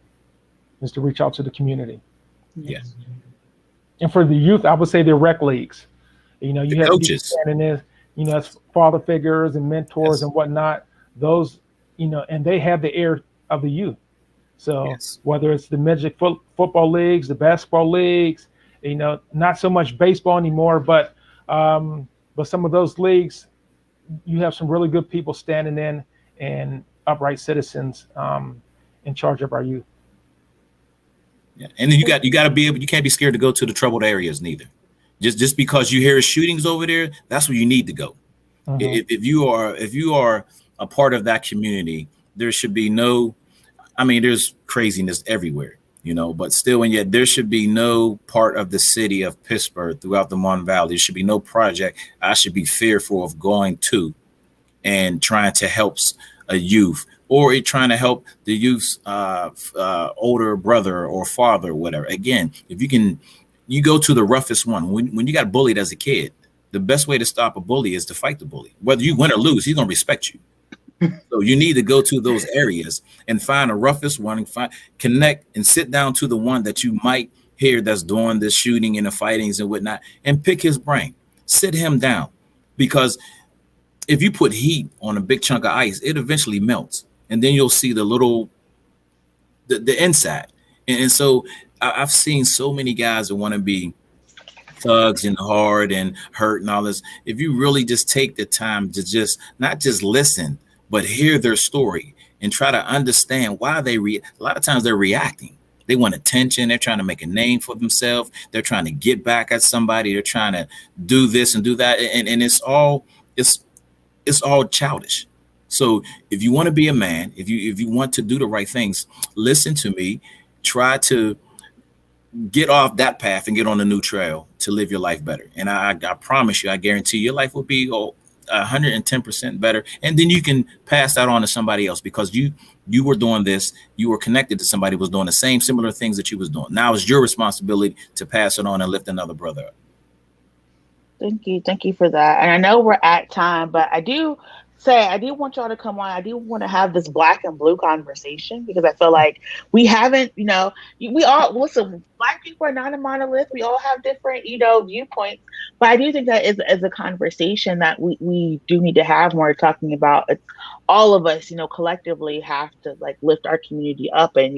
is to reach out to the community. Yes. And for the youth, I would say they're rec leagues. You have coaches standing there, as father figures and mentors yes. and whatnot. Those, and they have the ear of the youth. So yes. whether it's the midget football leagues, the basketball leagues, not so much baseball anymore, but some of those leagues, you have some really good people standing in and upright citizens in charge of our youth. Yeah. And then you got to be able, you can't be scared to go to the troubled areas neither. Just because you hear shootings over there, that's where you need to go. Uh-huh. If you are a part of that community, there should be there's craziness everywhere, but still, and yet there should be no part of the city of Pittsburgh throughout the Mon Valley. There should be no project I should be fearful of going to and trying to help a youth, or trying to help the youth's older brother or father, or whatever. Again, if you go to the roughest one. When you got bullied as a kid, the best way to stop a bully is to fight the bully. Whether you win or lose, he's gonna respect you. So you need to go to those areas and find the roughest one, and connect and sit down to the one that you might hear that's doing this shooting and the fightings and whatnot, and pick his brain, sit him down, because if you put heat on a big chunk of ice, it eventually melts. And then you'll see the inside. And so I've seen so many guys that want to be thugs and hard and hurt and all this. If you really just take the time to not just listen, but hear their story and try to understand why a lot of times they're reacting. They want attention. They're trying to make a name for themselves. They're trying to get back at somebody. They're trying to do this and do that. And it's all childish. So if you want to be a man, if you want to do the right things, listen to me, try to get off that path and get on a new trail to live your life better. And I promise you, I guarantee your life will be 110% better. And then you can pass that on to somebody else, because you were doing this, you were connected to somebody who was doing the same similar things that you was doing. Now it's your responsibility to pass it on and lift another brother up. Thank you for that. And I know we're at time, but I do want y'all to come on. I do want to have this black and blue conversation, because I feel like we haven't, we all, listen, Black people are not a monolith. We all have different, viewpoints. But I do think that is a conversation that we do need to have when we're talking about all of us, collectively have to lift our community up. And,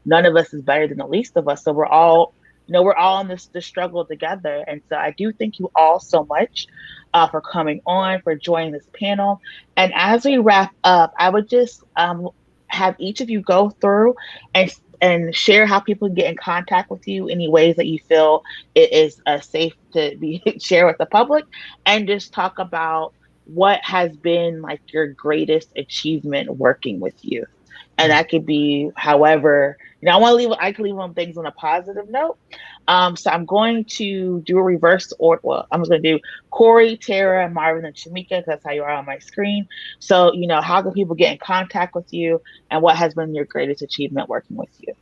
none of us is better than the least of us. So we're all, we're all in this struggle together. And so I do thank you all so much for coming on, for joining this panel. And as we wrap up, I would just have each of you go through and share how people can get in contact with you, any ways that you feel it is safe to be share with the public, and just talk about what has been like your greatest achievement working with you. And that could be however, I can leave on things on a positive note. So I'm going to do a reverse order. Well, I'm just going to do Corry, Thera, Marvin, and Shamekka, because that's how you are on my screen. So, how can people get in contact with you, and what has been your greatest achievement working with you?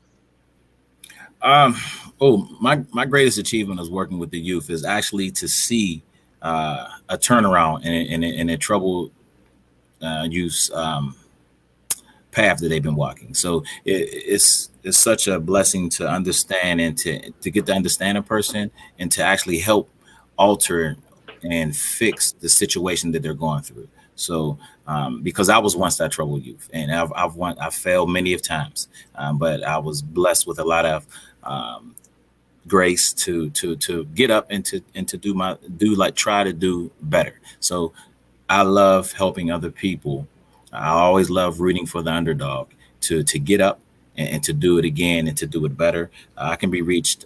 My greatest achievement is working with the youth is actually to see a turnaround in a troubled youth path that they've been walking. So it's such a blessing to understand and to get to understand a person and to actually help alter and fix the situation that they're going through. So because I was once that troubled youth, and I've failed many of times, but I was blessed with a lot of grace to get up and to try to do better. So I love helping other people. I always love rooting for the underdog to get up and to do it again and to do it better. I can be reached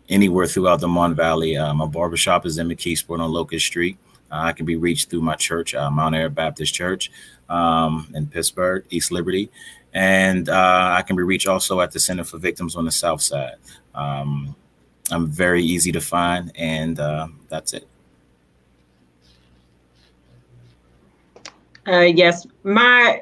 anywhere throughout the Mon Valley. My barbershop is in McKeesport on Locust Street. I can be reached through my church, Mount Air Baptist Church in Pittsburgh, East Liberty. And I can be reached also at the Center for Victims on the South Side. I'm very easy to find, and that's it. Yes,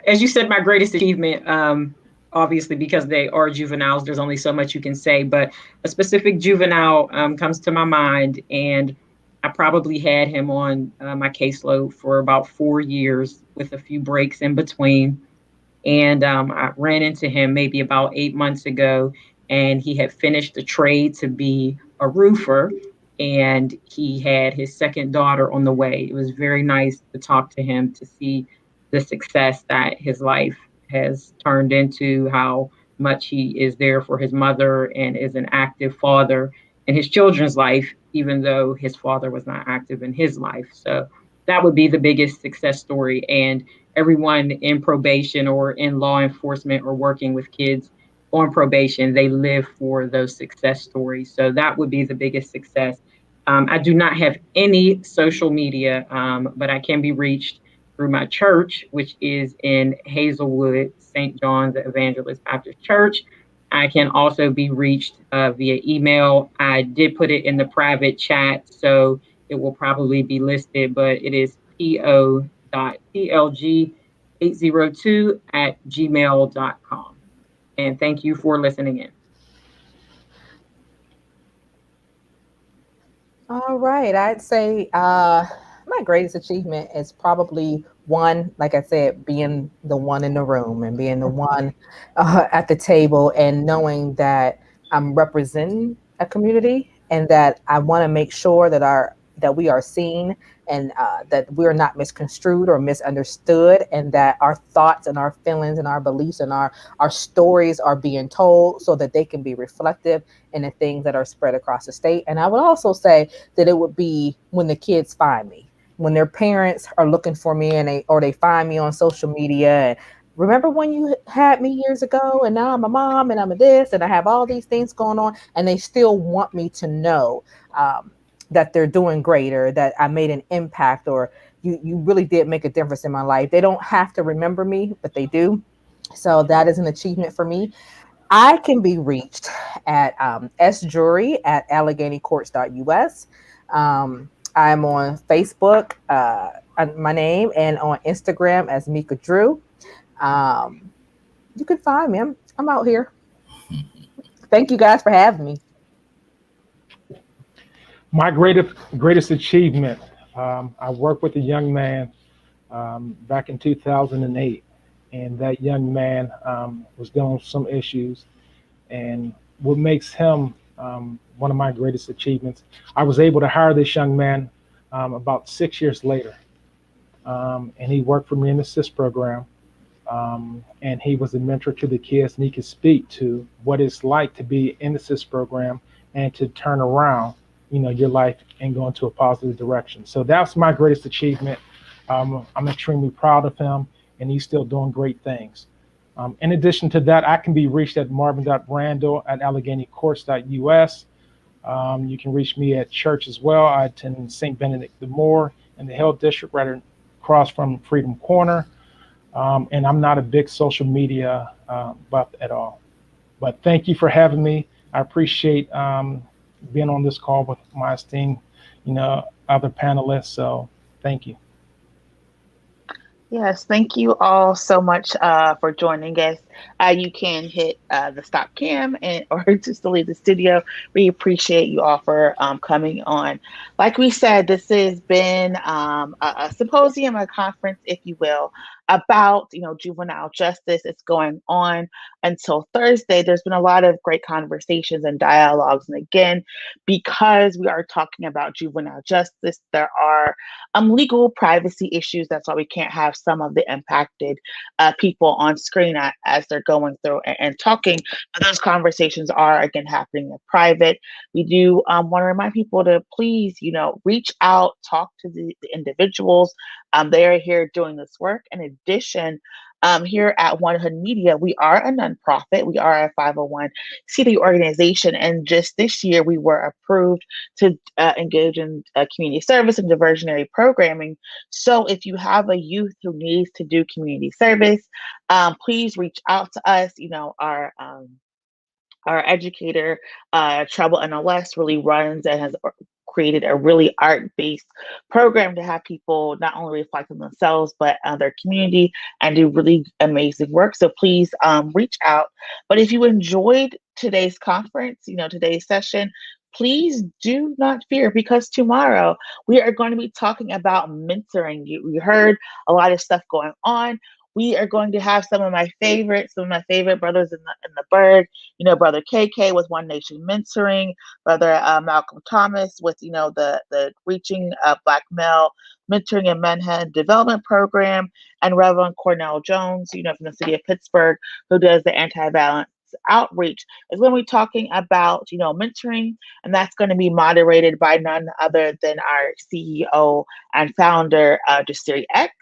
as you said, my greatest achievement, obviously because they are juveniles, there's only so much you can say, but a specific juvenile comes to my mind, and I probably had him on my caseload for about 4 years with a few breaks in between. And I ran into him maybe about 8 months ago, and he had finished the trade to be a roofer, and he had his second daughter on the way. It was very nice to talk to him, to see the success that his life has turned into, how much he is there for his mother and is an active father in his children's life, even though his father was not active in his life. So that would be the biggest success story. And everyone in probation or in law enforcement or working with kids on probation, they live for those success stories. So that would be the biggest success. I do not have any social media, but I can be reached through my church, which is in Hazelwood, St. John's Evangelist Baptist Church. I can also be reached via email. I did put it in the private chat, so it will probably be listed, but it is po.tlg802@gmail.com. And thank you for listening in. All right, I'd say my greatest achievement is probably one, like I said, being the one in the room and being the one at the table, and knowing that I'm representing a community and that I want to make sure that we are seen, and that we're not misconstrued or misunderstood, and that our thoughts and our feelings and our beliefs and our stories are being told so that they can be reflective in the things that are spread across the state. And I would also say that it would be when the kids find me, when their parents are looking for me and they find me on social media and remember when you had me years ago, and now I'm a mom and I'm a this and I have all these things going on, and they still want me to know that they're doing great, or that I made an impact, or you really did make a difference in my life. They don't have to remember me, but they do. So that is an achievement for me. I can be reached at sjury@alleghenycourts.us. I'm on Facebook, my name, and on Instagram as Mika Drew. You can find me. I'm out here. Thank you guys for having me. My greatest achievement, I worked with a young man back in 2008, and that young man was dealing with some issues. And what makes him one of my greatest achievements, I was able to hire this young man about 6 years later, and he worked for me in the SIS program, and he was a mentor to the kids, and he could speak to what it's like to be in the SIS program and to turn around, your life and go into a positive direction. So that's my greatest achievement. I'm extremely proud of him, and he's still doing great things. In addition to that, I can be reached at marvin.randall@alleghenycourts.us. You can reach me at church as well. I attend St. Benedict the Moor in the Hill District, right across from Freedom Corner. And I'm not a big social media buff at all. But thank you for having me. I appreciate being on this call with my esteemed, other panelists. So thank you. Yes, thank you all so much for joining us. You can hit the stop cam or just to leave the studio. We appreciate you all for coming on. Like we said, this has been a symposium, a conference, if you will, about juvenile justice. It's going on until Thursday. There's been a lot of great conversations and dialogues, and again, because we are talking about juvenile justice, there are legal privacy issues. That's why we can't have some of the impacted people on screen as they're going through and talking. But those conversations are again happening in private. We do want to remind people to please, reach out, talk to the individuals. They are here doing this work. In addition, here at One Hood Media, we are a nonprofit. We are a 501c3 organization, and just this year we were approved to engage in community service and diversionary programming. So if you have a youth who needs to do community service, please reach out to us. Our educator, Trouble NLS, really runs and has created a really art-based program to have people not only reflect on themselves, but on their community and do really amazing work. So please reach out. But if you enjoyed today's conference, today's session, please do not fear, because tomorrow we are going to be talking about mentoring. You heard a lot of stuff going on. We are going to have some of my favorite brothers in the Berg. Brother KK with One Nation Mentoring, Brother Malcolm Thomas with the Reaching Black Male Mentoring and Manhattan Development Program, and Reverend Cornell Jones, from the city of Pittsburgh, who does the anti-violence outreach, is going to be talking about mentoring, and that's going to be moderated by none other than our CEO and founder, Justice X.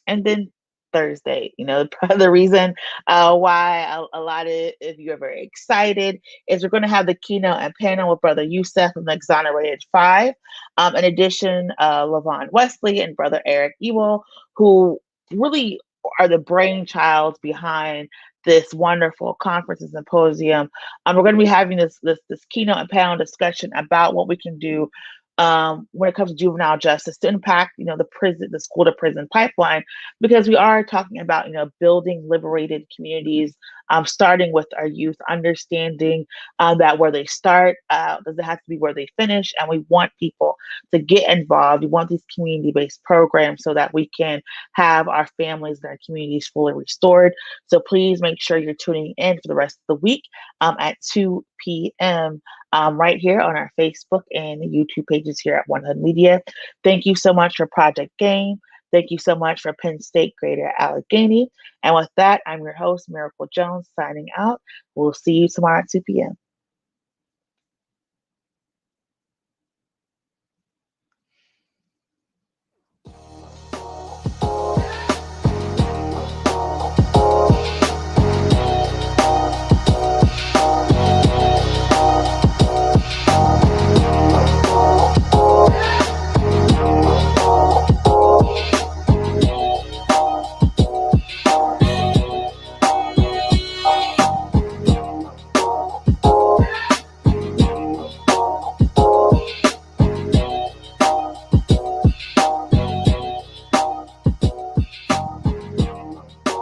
And then Thursday, the reason why a lot of you are very excited is we're going to have the keynote and panel with Brother Yusef from the Exonerated Five. In addition, Levon Wesley and Brother Eric Ewell, who really are the brainchilds behind this wonderful conference and symposium. We're going to be having this keynote and panel discussion about what we can do when it comes to juvenile justice to impact, the school to prison pipeline, because we are talking about, building liberated communities, starting with our youth, understanding that where they start doesn't have to be where they finish. And we want people to get involved. We want these community-based programs so that we can have our families and our communities fully restored. So please make sure you're tuning in for the rest of the week at 2 p.m. Right here on our Facebook and YouTube pages here at One Hood Media. Thank you so much for Project Game. Thank you so much for Penn State Greater Allegheny. And with that, I'm your host, Miracle Jones, signing out. We'll see you tomorrow at 2 p.m.